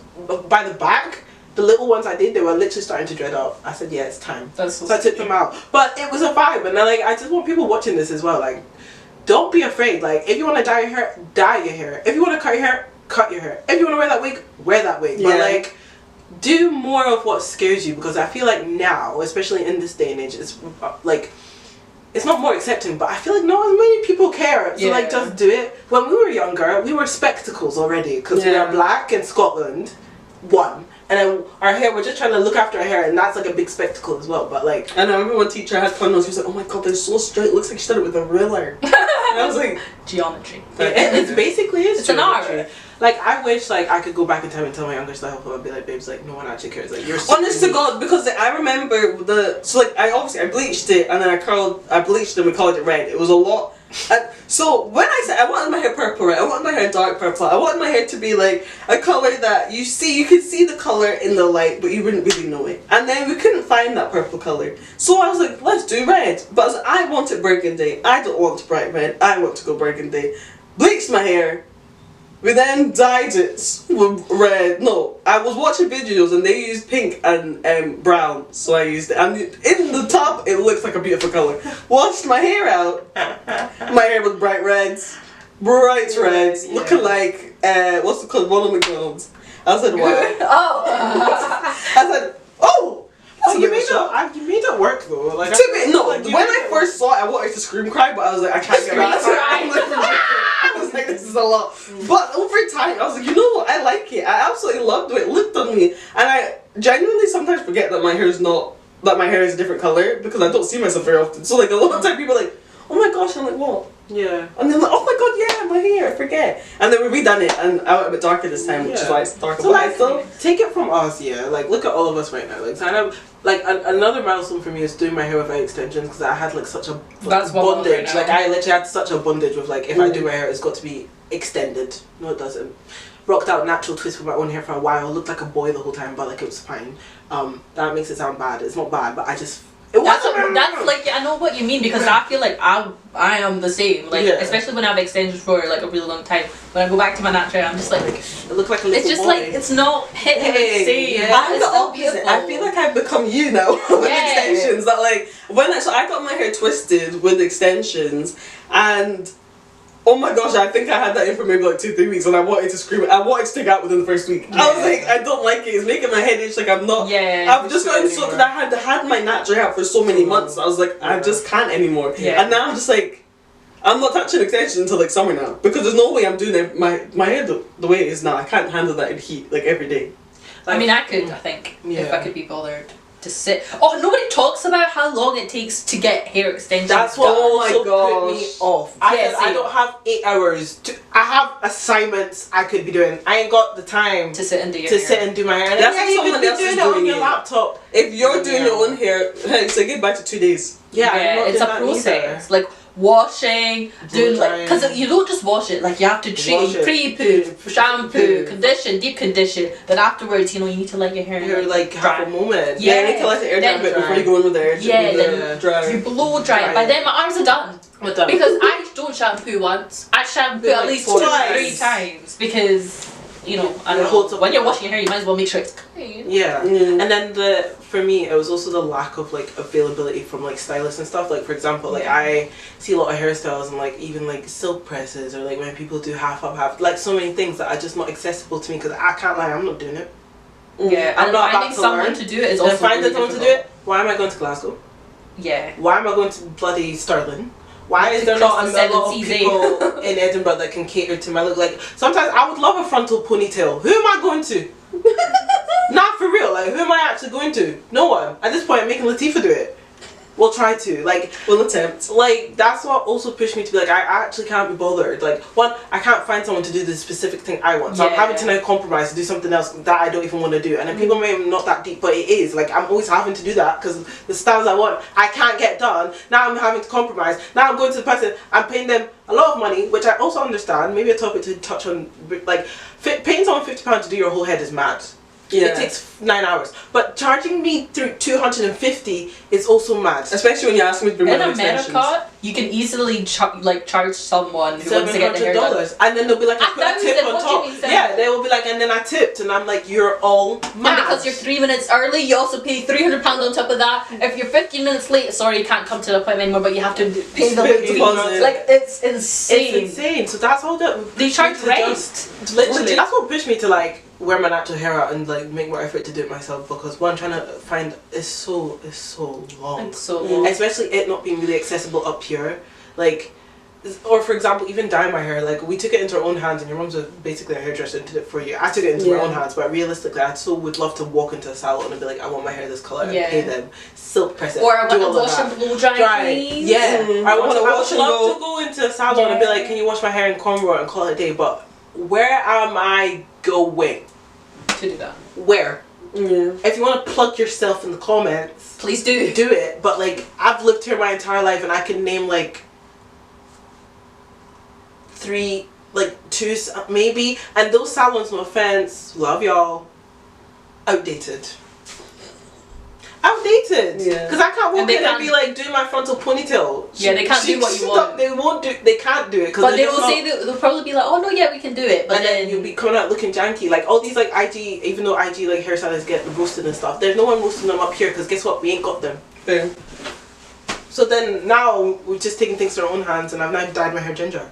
By the back, the little ones I did, they were literally starting to dread out. I said, yeah, it's time. So I took them out. But it was a vibe, and then like I just want people watching this as well, like, don't be afraid. Like if you want to dye your hair, dye your hair. If you want to cut your hair, cut your hair. If you want to wear that wig, wear that wig. Yeah. But like, do more of what scares you, because I feel like now, especially in this day and age, it's like, it's not more accepting, but I feel like not as many people care. So like, just do it. When we were younger, we were spectacles already, because we are black in Scotland, and then our hair, we're just trying to look after our hair, and that's like a big spectacle as well. But like, and I remember one teacher had condos. She was like, "Oh my god, they're so straight. It looks like she did it with a ruler." And I was like, geometry. It's basically it's geometry. An art. Like I wish like I could go back in time and tell my younger self, I'd be like, babes, like no one actually cares. Like you're honest to God, because like, I remember I bleached it, and then I bleached it and we colored it red. It was a lot. So when I said I wanted my hair purple, right? I wanted my hair dark purple. I wanted my hair to be like a color that you could see the color in the light, but you wouldn't really know it. And then we couldn't find that purple color, so I was like, let's do red. But I was like, I wanted burgundy. I don't want bright red. I want to go burgundy. Bleached my hair. We then dyed it with red. No, I was watching videos and they used pink and brown, so I used it. And in the top, it looks like a beautiful color. Washed my hair out. My hair was bright reds, looking like what's it called, Ronald McDonald's. I said, wow. I said, oh. You made it work though. Like when I first saw it, I wanted to scream cry, but I was like, I can't get I was like, this is a lot. But over time, I was like, you know what? I like it. I absolutely loved the way it looked on me, and I genuinely sometimes forget that my hair is a different color, because I don't see myself very often. So like a lot of time, people are like, oh my gosh, I'm like, what? Yeah. And then like, oh my god, yeah, my hair, I forget. And then we redone it, and I went a bit darker this time, which is why it's darker. So like, take it from us, like look at all of us right now. Like, kind of, like another milestone for me is doing my hair without extensions, because I had like such a bondage. Like I literally had such a bondage with like, if I do my hair, it's got to be extended. No, it doesn't. Rocked out natural twist with my own hair for a while. Looked like a boy the whole time, but like it was fine. That makes it sound bad. It's not bad, but I just. That's like, I know what you mean, because I feel like I am the same, like especially when I have extensions for like a really long time. When I go back to my natural hair, I'm just like, it looks like a little it's just boy. like, it's not hitting the same. I'm the opposite. I feel like I've become you now with extensions. That like so I got my hair twisted with extensions, and oh my gosh, I think I had that in for maybe like 2-3 weeks, and I wanted to scream. I wanted to take out within the first week. I was like, I don't like it. It's making my head itch. Like I'm not. I've just gotten so, because I had my natural hair for so many months. I was like, I just can't anymore. And now I'm just like, I'm not touching extensions until like summer now, because there's no way I'm doing it. My hair the way it is now, I can't handle that in heat like every day. Like, I mean, I could. I think if I could be bothered to sit. Oh, nobody talks about how long it takes to get hair extensions. That's what put me off. I don't have 8 hours. I have assignments I could be doing. I ain't got the time to sit and do your hair. Sit and do my hair. That's like someone else is doing on your laptop. If you're doing your own hair, hey, say goodbye to 2 days. Yeah, it's a process. Like washing, doing like, because you don't just wash it, like you have to treat, pre-poo, shampoo, condition, deep condition. Then afterwards, you need to let your hair like dry. have a moment. Yeah, you need to let it air dry a bit before you go in with the air. Then dry. You blow dry. By then my arms are done. Because I don't shampoo once. I shampoo at least 2 or 3 times, because I don't know, when you're washing your hair, you might as well make sure it's clean. Yeah. And then for me, it was also the lack of like availability from like stylists and stuff. Like for example, like I see a lot of hairstyles and like even like silk presses, or like when people do half up, half, like so many things that are just not accessible to me, because I can't lie, I'm not doing it. Yeah, I'm not finding someone to do it is also finding someone to do it. Why am I going to Glasgow? Yeah. Why am I going to bloody Stirling? Why is there not a lot of people in Edinburgh that can cater to my look? Like sometimes I would love a frontal ponytail. Who am I going to? Not for real. Like, who am I actually going to? No one. At this point, I'm making Latifah do it. We'll try to. Like, we'll attempt. Like, that's what also pushed me to be like, I actually can't be bothered. Like, one, I can't find someone to do the specific thing I want. So I'm having to now compromise to do something else that I don't even want to do. And then people may not that deep, but it is. Like, I'm always having to do that because the styles I want, I can't get done. Now I'm having to compromise. Now I'm going to the person, I'm paying them a lot of money, which I also understand. Maybe a topic to touch on. Like, paying someone £50 to do your whole head is mad. Yeah. It takes 9 hours, but charging me through 250 is also mad. Especially when you ask me to bring my extensions. In America, you can easily charge someone who wants to get their hair done, and then they'll be like, I put a tip on top. Yeah, they will be like, and then I tipped, and I'm like, you're all mad. And because you're 3 minutes early, you also pay £300 on top of that. If you're 15 minutes late, sorry, you can't come to the appointment anymore, but you have to pay the late deposit. Like, it's insane. It's insane. So that's all that they charge rent. Literally, that's what pushed me to like wear my natural hair out and like make more effort to do it myself, because one, trying to find is so long. It's so long. Especially it not being really accessible up here, like, or for example, even dyeing my hair. Like, we took it into our own hands, and your mum's basically a hairdresser and did it for you. I took it into my own hands, but realistically, I still would love to walk into a salon and be like, I want my hair this color, and pay them, silk press it, or I want to wash and blow dry, please. Yeah, I would love to go into a salon and be like, can you wash my hair in cornrow and call it a day? But where am I going to do that? Where? If you want to plug yourself in the comments, please do it. But like, I've lived here my entire life, and I can name like 3, like 2 maybe, and those salons, no offense, love y'all, outdated. Because I can't walk in and be like, do my frontal ponytail. They can't do what you want. They won't do. They can't do it. But they will say they'll probably be like, oh no, yeah, we can do it. But and then you'll be coming out looking janky. Like all these like IG, even though IG like hairstylists get roasted and stuff, there's no one roasting them up here, because guess what? We ain't got them. Fair. So then now we're just taking things to our own hands, and I've now dyed my hair ginger.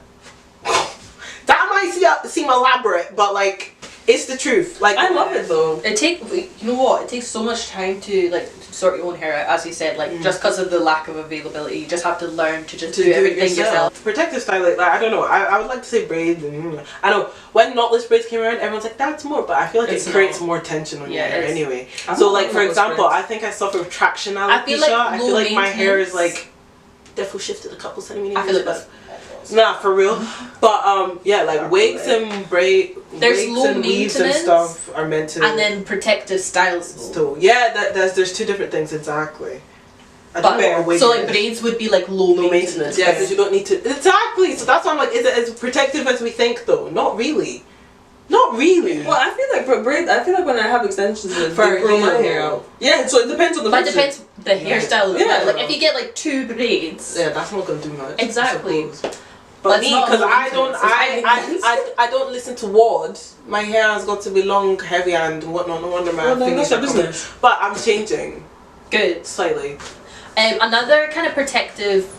That might seem elaborate, but like, it's the truth. Like, I love it though. You know what? It takes so much time to like sort your own hair out, as you said. Like, just because of the lack of availability, you just have to learn to just do everything yourself. Protective style, like I don't know. I would like to say braids. I know when knotless braids came around, everyone's like, that's more, but I feel like it creates more tension on your hair anyway. So like, for example, I think I suffer with traction alopecia. I feel like my hair is like definitely shifted a couple centimeters. I feel like that's nah, for real. But yeah, like wigs and weaves and stuff are meant to, and then protective styles. So yeah, there's 2 different things exactly. So like braids would be like low maintenance. Yeah, because you don't need to exactly. So that's why I'm like, is it as protective as we think though? Not really. Not really. Well, I feel like for braids, I feel like when I have extensions, they grow my hair out. Yeah, so it depends on the person. But it depends the hairstyle. Yeah. Like if you get like 2 braids. Yeah, that's not gonna do much. Exactly. But me, because I don't listen to words. My hair has got to be long, heavy, and whatnot. No wonder my fingers are business. But I'm changing. Good. Slightly. Another kind of protective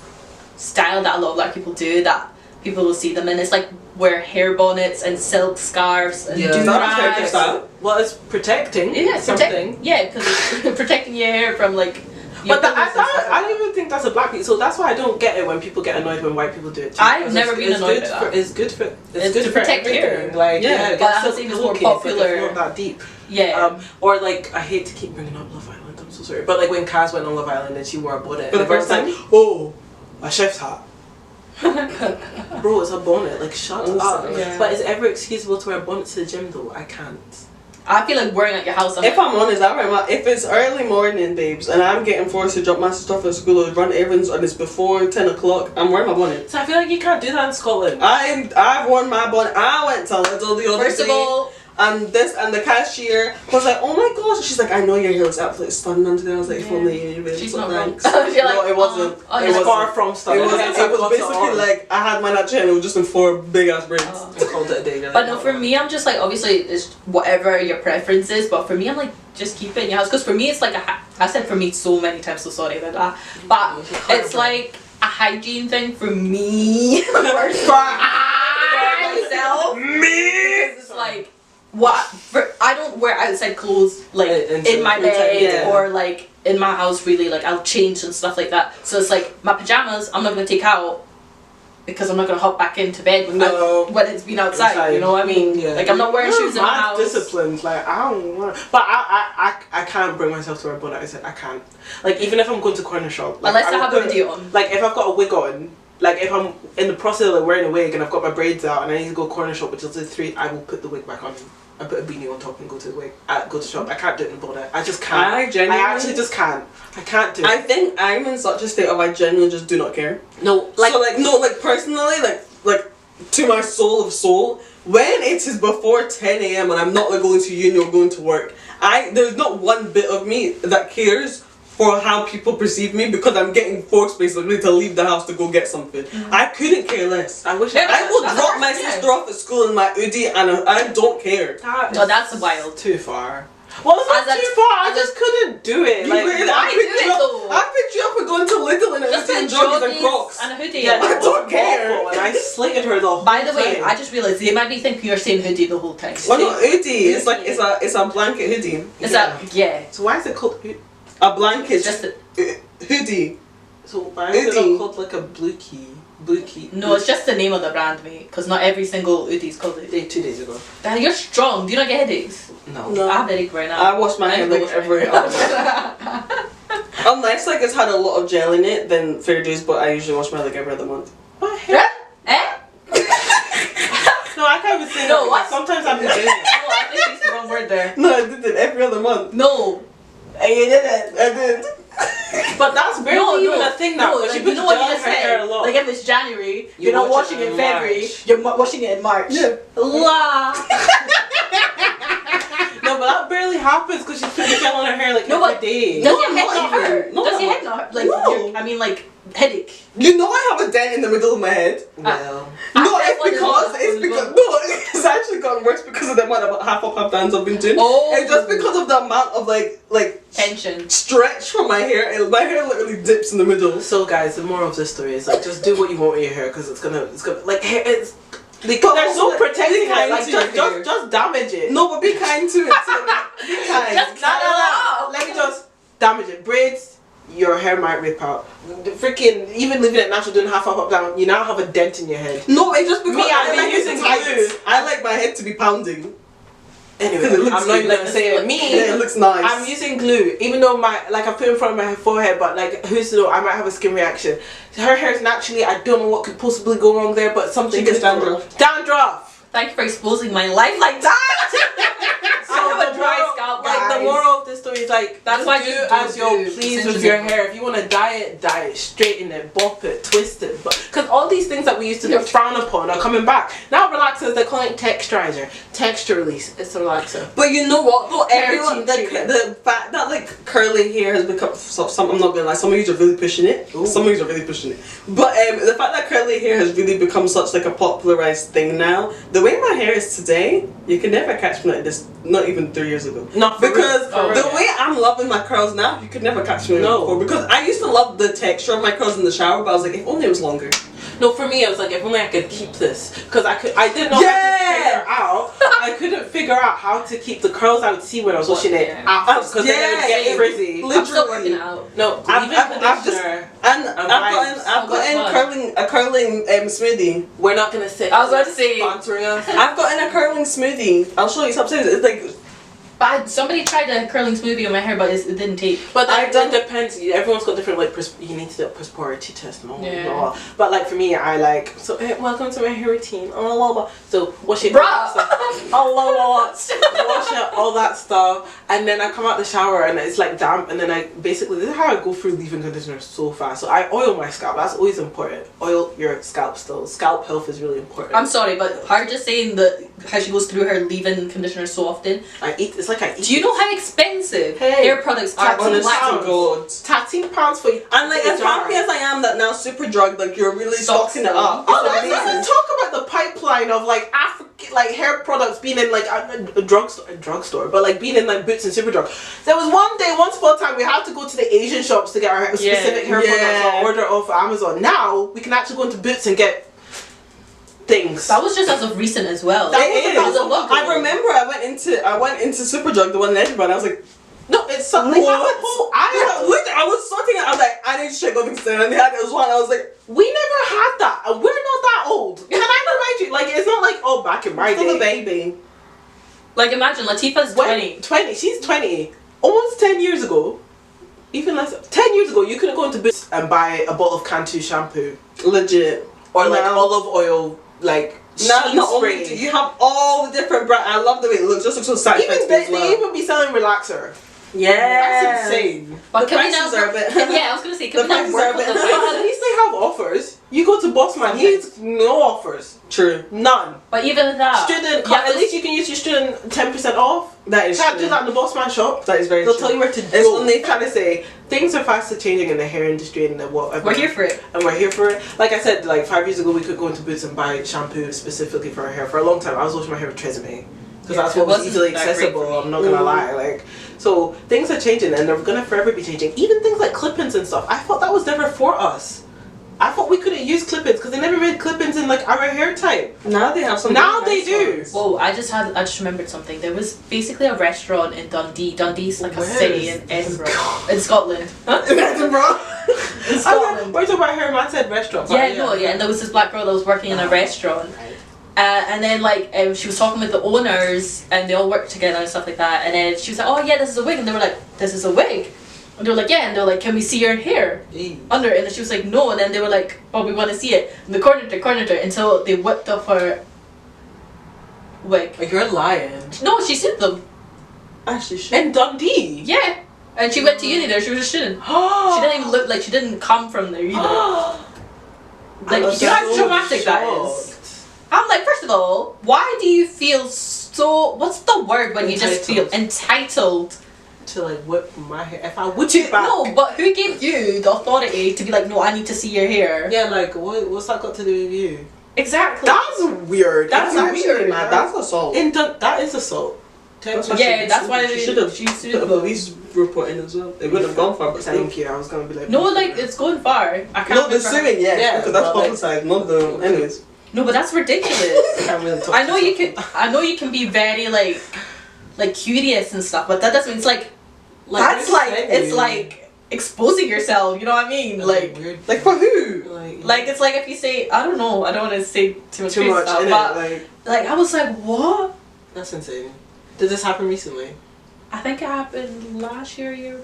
style that a lot of black people do, that people will see them in, is like wear hair bonnets and silk scarves and do-rags. Well, it's protecting. Yeah, something. Yeah, because it's protecting your hair from like. But I don't even think that's a black people. So that's why I don't get it when people get annoyed when white people do it too. I've never been annoyed by that. It's good for to protect hair. Like but I think it's more popular. It's not that deep. Yeah. Or like, I hate to keep bringing up Love Island. I'm so sorry. But like when Kaz went on Love Island and she wore a bonnet, for the first time, oh, a chef's hat. Bro, it's a bonnet. Like, shut up. Yeah. But is it ever excusable to wear a bonnet to the gym though? I can't. I feel like wearing at your house. If I'm honest, if it's early morning, babes, and I'm getting forced to drop my stuff at school or run errands, and it's before 10 o'clock, I'm wearing my bonnet. So I feel like you can't do that in Scotland. I've worn my bonnet. I went to Lidl the other day. First of all, and the cashier was like, oh my gosh. She's like, I know your hair looks absolutely stunning under there. I was like, if only you She's not thanks. wrong. No, it wasn't. It was far from stunning. It was basically like, I had my natural hair, it was just in 4 big ass braids. I called it a day. But no, for me, I'm just like, obviously, it's whatever your preference is, but for me, I'm like, just keep it in your house. Because for me, it's like, I said for me so many times, so sorry about that. But it's like a hygiene thing for me. for myself. Because it's like, I don't wear outside clothes like in my bed or like in my house really. Like I'll change and stuff like that. So it's like my pajamas I'm not gonna take out because I'm not gonna hop back into bed when when it's been outside. Outside. You know what I mean? Yeah. Like I'm not wearing shoes in my house. Disciplined. Like I don't want. But I can't bring myself to wear a bonnet. I said I can't. Like even if I'm going to corner shop. Like, Unless I have a video on. Like if I've got a wig on. Like if I'm in the process of like, wearing a wig and I've got my braids out and I need to go corner shop, which is the 3, I will put the wig back on. I put a beanie on top and go to the wig. Go to shop. I can't do it in a bonnet. I just can't. I genuinely, actually just can't. I can't do it. I think I'm in such a state of I genuinely just do not care. No, like so like personally, like to my soul of soul, when it is before 10 a.m. and I'm not like going to uni or going to work, there's not one bit of me that cares for how people perceive me because I'm getting forced basically to leave the house to go get something. I couldn't care less. I wish I will drop my sister off at school in my hoodie and I don't care. No, that's wild. Too far. Well, it's not too far. I just couldn't do it. Like, I picked you up and going to Lidl in a hoodie and joggers and Crocs. And a hoodie. Yeah, I don't care. And I slated her the whole By the way, time. I just realised they might be thinking you're saying hoodie the whole time. Well, not hoodie. It's like it's a blanket hoodie. So why is it called a blanket? It's just hoodie. So why is it not called like a blue key? No, it's just the name of the brand, mate. Because not every single hoodie is called it. 2 days ago. You're strong. Do you not get headaches? No. I have headache right now. I wash my hair like every hour. Unless like it's had a lot of gel in it, then fair dues. But I usually wash my hair like every other month. What hair? Eh? No, I can't even say No, that. what? Sometimes I'm doing it. No, I think it's the wrong word there. No, I did it every other month. No. And you did it. I did. But that's barely even a thing now. No, she like, puts you know what gel you in just her hair a said? lot. Like if it's January, You you're not wash washing it it in in February, March. you're washing it in March. Yeah. La. No, but that barely happens because she puts gel on her hair like every day. Does No, your head not not hurt? even. No. Does your head not hurt? Like, No. I mean, like, headache. You know I have a dent in the middle of my head. Well, No, I said one it's because it's actually gotten worse because of the amount of half up, half downs I've been doing. Oh. And just because of the amount of like Tension. stretch from my hair, and my hair literally dips in the middle. so guys, the moral of this story is like just do what you want with your hair because it's gonna like hair. It's they're so protecting it. Like just damage it. No, but be kind to it. Too. Be kind. Just cut it off. Let me just damage it. Braids, your hair might rip out. Freaking even leaving it natural, doing half up down, you now have a dent in your head. No, it's just because I've I been like using it tight. glue. I like my head to be pounding. Anyway, It looks I'm not even good. gonna say it. Me, Yeah, it looks nice. I'm using glue, even though I put it in front of my forehead, but like who's to know, I might have a skin reaction. Her hair is naturally, I don't know what could possibly go wrong there, but something She gets could go wrong. Dandruff. Thank you for exposing my life like that. I have a dry scalp, Like guys. the moral of this story is like That's just why do just as don't you're do pleased with extensions your anymore. hair. If you want to dye it, straighten it, bop it, twist it. But because all these things that we used to frown upon are coming back now. Relaxers, they're calling it texturizer, texture release. It's a relaxer. But you know what though, everyone treatment. the fact that like curly hair has become some, I'm not gonna lie, some of you are really pushing it. Ooh. Some of you are really pushing it. But the fact that curly hair has really become such like a popularized thing now. The way my hair is today, you can never catch me like this. Not even 3 years ago. Not for because real. the way I'm loving my curls now, you could never catch me No. before. Because I used to love the texture of my curls in the shower, but I was like, if only it was longer. No, for me, I was like, if only I could keep this, because I didn't know how to figure out. I couldn't figure out how to keep the curls I would see when I was washing it after, because then it would get frizzy. I'm still working it out. No, I've conditioner. I've gotten a curling smoothie. We're not gonna say. I was about to say- sponsoring us. I've gotten a curling smoothie. I'll show you. It's upstairs. It's like But somebody tried a curling smoothie on my hair, but it didn't take. But I've that done- depends. Everyone's got different like. You need to do a prosperity test and all. Yeah. Blah, blah. But like for me, I like so. Hey, welcome to my hair routine. Oh, blah, blah. So wash it. Bruh. Wash it, all that stuff, and then I come out the shower and it's like damp, and then I basically this is how I go through leave-in conditioner so fast. So I oil my scalp. That's always important. Oil your scalp still. Scalp health is really important. I'm sorry, but her just saying that how she goes through her leave-in conditioner so often. I eat. It's like I eat. Do you know how expensive Hey, hair products are? honest to to wax? God. £13 for you. And like as happy as I am that now Superdrug, like you're really Stop stocking it up. Oh, It's let's amazing. talk about the pipeline of like African like hair products being in like a drugstore, but like being in like Boots and Superdrug. There was once upon a time, we had to go to the Asian shops to get our specific hair products or order off Amazon. Now we can actually go into Boots and get things. That was just as of recent as well. That It was is. a look. I remember I went into Superdrug, the one in Edinburgh, and I was like, No, it's something. What? I I was sorting it. I was like, I need to check Livingston, and they had this one. I was like, we never had that. And we're not that old. Can I remind you? Like, it's not like, oh, back in my still day. a baby. Like, imagine Latifah's 20. 20. She's 20. Almost 10 years ago. Even less. 10 years ago, you couldn't go into Boots and buy a bottle of Cantu shampoo. Legit. Or like olive oil, like Not spray. only do you have all the different brands. I love the way it looks. Just looks so satisfying. Even they even be selling relaxer. Yeah. That's insane. But The can we prices now are a bit. Yeah, I was gonna say, can The we now prices work are a on bit- the But prices? at least they have offers. You go to Bossman, he has no offers. True. None. But even with that, Student, yeah, at least you can use your student 10% off. That is Can't true. do that in the Bossman shop. That is very They'll true. tell you where to It's go. only- Trying to say things are fast changing in the hair industry and the whatever. we're here for it. And we're here for it. Like I said, like 5 years ago, we could go into Boots and buy shampoo specifically for our hair. For a long time, I was washing my hair with Tresemme because Yeah, that's it what was wasn't easily that great accessible. for me. I'm not gonna lie. Like, so things are changing and they're gonna forever be changing. Even things like clip-ins and stuff. I thought that was never for us. I thought we couldn't use clip-ins because they never made clip-ins in like our hair type. Now they have some. Now really they nice do. ones. Whoa, I just remembered something. There was basically a restaurant in Dundee. Dundee's like a Where city is in Edinburgh. In Scotland. Huh? In Edinburgh. In Scotland. We're talking about hair. Man said restaurant. but Yeah, no, yeah, and there was this black girl that was working in a restaurant. And then like she was talking with the owners and they all worked together and stuff like that, and then she was like, oh yeah, this is a wig, and they were like, this is a wig, and they were like, yeah, and they were like, can we see your hair under it? And then she was like, no, and then they were like, oh, we want to see it, and they cornered her until they whipped off her wig. Like, you're lying. No, she sued them. Actually, shit. In Dundee. Yeah, and she went to uni there. She was a student. She didn't even look like she didn't come from there either. Like, was you know how so traumatic that is. I'm like, first of all, why do you feel so? What's the word when you just feel entitled to like whip my hair? If I whip to? it back. No, but who gave you the authority to be like, no, I need to see your hair? Yeah, like what's that got to do with you? Exactly. That's weird. That's actually weird, man. That's assault. That is assault. Yeah, that's why she should have. she sued Put a them. police report in as well. It wouldn't have gone far, but still. Thank you. I was gonna be like. No, like it's going far. I can't. No, the remember how- suing, yeah, Yeah, because that's but, like- publicized. None of them, anyways. No, but that's ridiculous. I can't really talk I know to you myself. can. I know you can be very like curious and stuff, but that doesn't mean it's like that's what like you said, it's you- like exposing yourself. You know what I mean? That's Like weird. Like for who? like it's like if you say I don't know. I don't want to say too much. too crazy much. stuff, Innit? but like I was like, what? That's insane. Did this happen recently? I think it happened last year,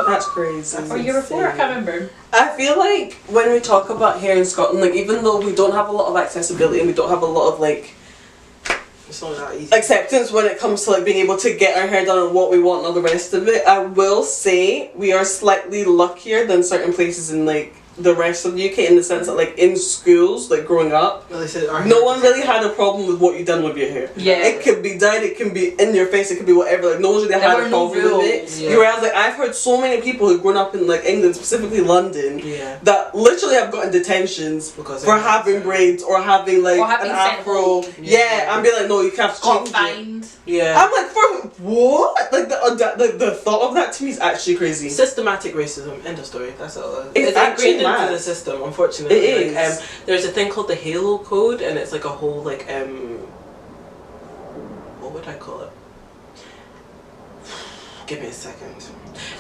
That's crazy. or year before. I can't remember. I feel like when we talk about hair in Scotland, like even though we don't have a lot of accessibility and we don't have a lot of like It's not that easy. acceptance when it comes to like being able to get our hair done and what we want and all the rest of it, I will say we are slightly luckier than certain places in like the rest of the UK in the sense that like in schools, like growing up, Well, they said our no hair- one really had a problem with what you done with your hair. Yeah. It could be dyed, it can be in your face, it could be whatever. Like no one really There had were a no problem with rules. it. Yeah. Whereas like I've heard so many people who've grown up in like England, specifically London, Yeah. that literally have gotten detentions Because for of- having braids or having like Or having an sent afro. home. Yeah, I'm being like, no, you can't Got change it. fined. Yeah. I'm like, for what? Like the thought of that to me is actually crazy. Systematic racism. End of story. That's all. It's actually ingrained into mad. the system, unfortunately. It Like, is. there's a thing called the Halo Code, and it's like a whole like what would I call it? Give me a second.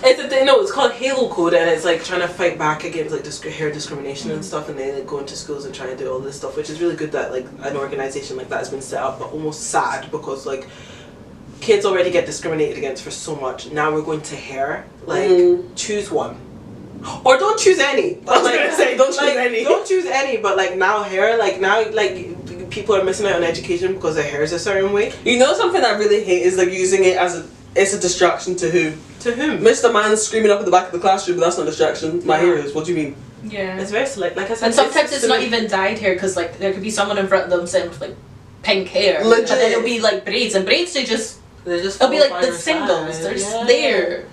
It's a thing. No, it's called Halo Code, and it's like trying to fight back against like hair discrimination and stuff, and they like, go into schools and try to do all this stuff, which is really good that like an organization like that has been set up, but almost sad because like kids already get discriminated against for so much. Now we're going to hair. Like choose one. Or don't choose any. I was gonna say, don't choose any. Don't choose any, but like now hair, like now like people are missing out on education because their hair is a certain way. You know something I really hate is like using it as it's a distraction to who? To whom? Mr. Man screaming up at the back of the classroom, but that's not a distraction. My Yeah. hair is. What do you mean? Yeah. It's very select. Like I said, And sometimes it's not even dyed hair because like there could be someone in front of them saying with like pink hair, Legit. and then it'll be like braids, and braids they just They're just it'll be fall like by the your singles, side. they're just Yeah. there.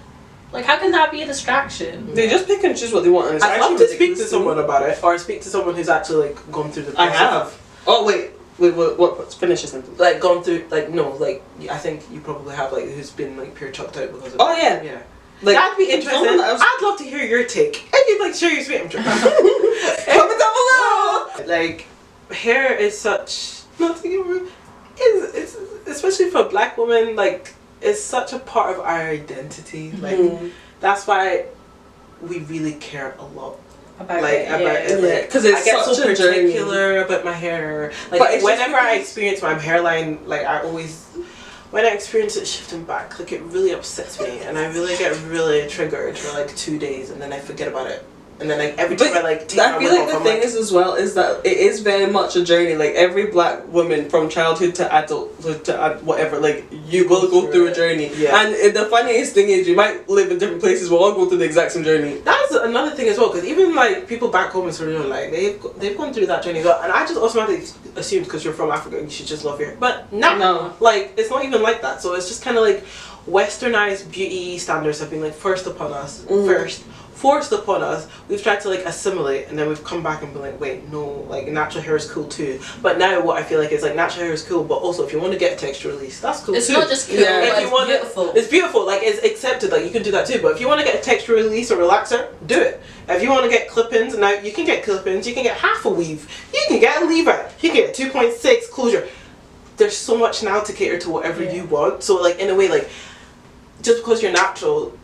Like how can that be a distraction? They just pick and choose what they want. And it's I'd love actually to speak to ridiculous someone me. about it, or speak to someone who's actually like gone through the I process. have. Oh wait, what? Finish your sentence. Like gone through like no like I think you probably have like who's been like pure chucked out because of Oh yeah. yeah. Like, That'd be interesting. someone that was- I'd love to hear your take. If you'd like to share your sweet, I'm joking. Comment down below. Like, hair is such not to get rude. It's especially for black women. Like, it's such a part of our identity. Like that's why we really care a lot. About Like it, about yeah. it, like, Because it's I get such so a journey. particular about my hair. Like But it's whenever just I because- experience my hairline, like I always, when I experience it shifting back, like it really upsets me, and I really get really triggered for like 2 days, and then I forget about it, and then like every time I like take I my feel wig like off, the I'm thing like, is as well is that it is very much a journey. Like every black woman from childhood to adulthood to whatever, like you will go through a journey. Yeah. And the funniest thing is you might live in different places. We'll all go through the exact same journey. that's another thing as well, because even like people back home in Sierra Leone, like they've gone through that journey as well, and I just automatically assumed because you're from Africa you should just love your hair, but No. like it's not even like that. So it's just kind of like westernized beauty standards have been like forced upon us. We've tried to like assimilate, and then we've come back and been like, wait, no, like natural hair is cool too. But now what I feel like is like natural hair is cool, but also if you want to get a texture release, that's cool It's too. not just cool, Yeah. but If you it's want it- beautiful. It's beautiful, like it's accepted, like you can do that too. But if you want to get a texture release or relaxer, do it. If you want to get clip-ins, now you can get clip-ins, you can get half a weave, you can get a leave-out, you can get 2.6 closure. There's so much now to cater to whatever you want. So like in a way, like just because you're natural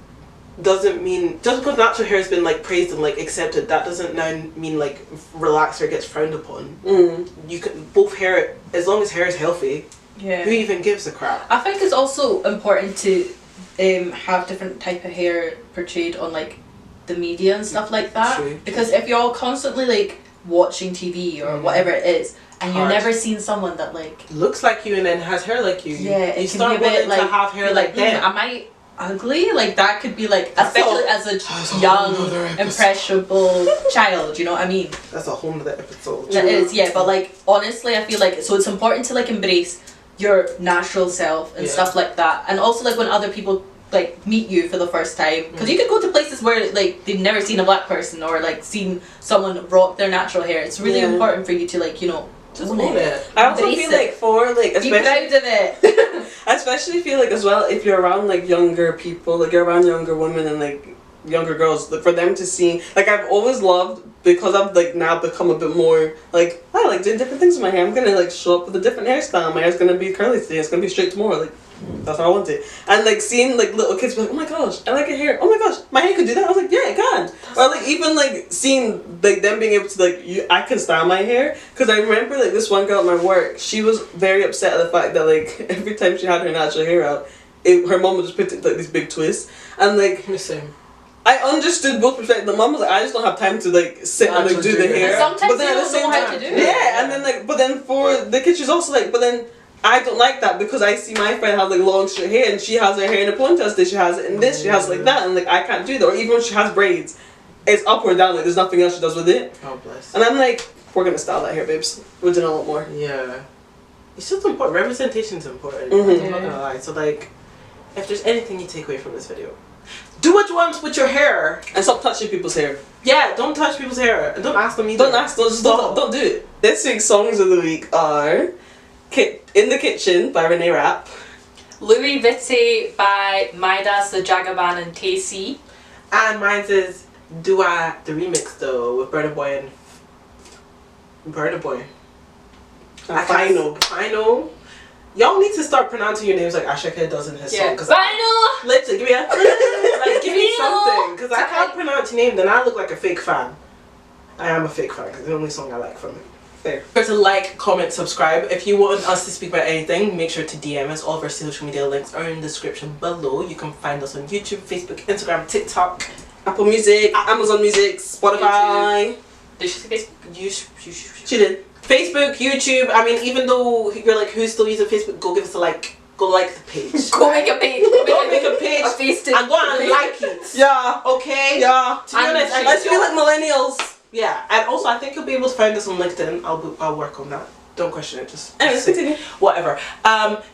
doesn't mean, just because natural hair has been like praised and like accepted, that doesn't now mean like relaxer gets frowned upon. You can both hair, as long as hair is healthy, Yeah. who even gives a crap? I think it's also important to have different type of hair portrayed on like the media and stuff like that. True. Because if you're constantly like watching TV or whatever it is, and you've Hard. never seen someone that like Looks like you and then has hair like you. yeah, it You can start be a bit wanting like to have hair you're like them. Am I ugly? Like that could be like, That's especially a- as that's a a young, whole nother episode. impressionable child. You know what I mean? That's a whole nother episode. That is, yeah. But like honestly, I feel like so it's important to like embrace your natural self and Yeah. stuff like that, and also like when other people like meet you for the first time, because you could go to places where like they've never seen a black person or like seen someone rock their natural hair. It's really Yeah. important for you to like Just own own it. it. I also Embrace feel it. like for like Be proud especially of it. I especially feel like as well if you're around like younger people, like you're around younger women and like younger girls, like, for them to see, like I've always loved, because I've like now become a bit more like I like doing different things with my hair. I'm gonna like show up with a different hairstyle. My hair's gonna be curly today. It's gonna be straight tomorrow. Like that's how I want it. And like seeing like little kids be like, oh my gosh, I like your hair. Oh my gosh, my hair could do that. I was like, yeah, it can. Or like even like seeing like them being able to like I can style my hair. Because I remember like this one girl at my work. She was very upset at the fact that like every time she had her natural hair out, her mom would just put it like these big twists. And like Same. I understood both perspectives. The mom was like, I just don't have time to like sit and like Actually do the do it. hair. And sometimes But then they at the don't same know how time, to do it. yeah, and then like, but then for the kid, she's also like, but then I don't like that because I see my friend have like long straight hair and she has her hair in a ponytail state. She has it in this, she has it like that, and like I can't do that. Or even when she has braids, it's up or down. Like there's nothing else she does with it. Oh bless. And I'm like, we're gonna style that hair, babes. We're doing a lot more. Yeah. It's just important. Representation is important. Mhm. I'm not gonna lie. So like, if there's anything you take away from this video, do what you want with your hair. And stop touching people's hair. Yeah, don't touch people's hair. And don't ask them either. Don't ask. Don't Stop. don't do it. This week's songs of the week are "In the Kitchen" by Renee Rapp. Louis Vuitton by Midas, the Jagaban and Tacey. And mine says Dua the remix though with Burna Boy and Burna Boy. Final. Y'all need to start pronouncing your names like Ashake does in his song. Cause Final! literally, give me a like, give me something. Because I Okay. can't pronounce your name, then I look like a fake fan. I am a fake fan because it's the only song I like from it. Fair. Remember to like, comment, subscribe. If you want us to speak about anything, make sure to DM us. All of our social media links are in the description below. You can find us on YouTube, Facebook, Instagram, TikTok. Apple Music, Amazon Music, Spotify. Did she say Facebook? She did. Facebook, YouTube. I mean, even though you're like, who's still using Facebook, go give us a like. Go like the page. Go make a page. Go make a page A face and go and like it. Yeah. Okay? Yeah. To be honest, I just feel like millennials. yeah, and also I think you'll be able to find us on LinkedIn. I'll work on that. Don't question it. Just Anyways, say- continue. whatever.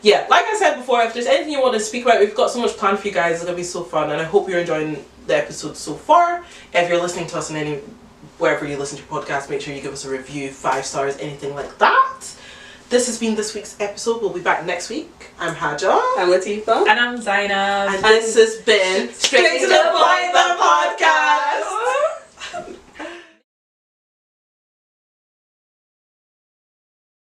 Yeah, like I said before, if there's anything you want to speak about, we've got so much planned for you guys. It's gonna be so fun, and I hope you're enjoying the episode so far. If you're listening to us in any wherever you listen to your podcast, make sure you give us a review, 5 stars, anything like that. This has been this week's episode. We'll be back next week. I'm Haja. I'm Latifa. And I'm Zainab. And this has been Straight to the Point, the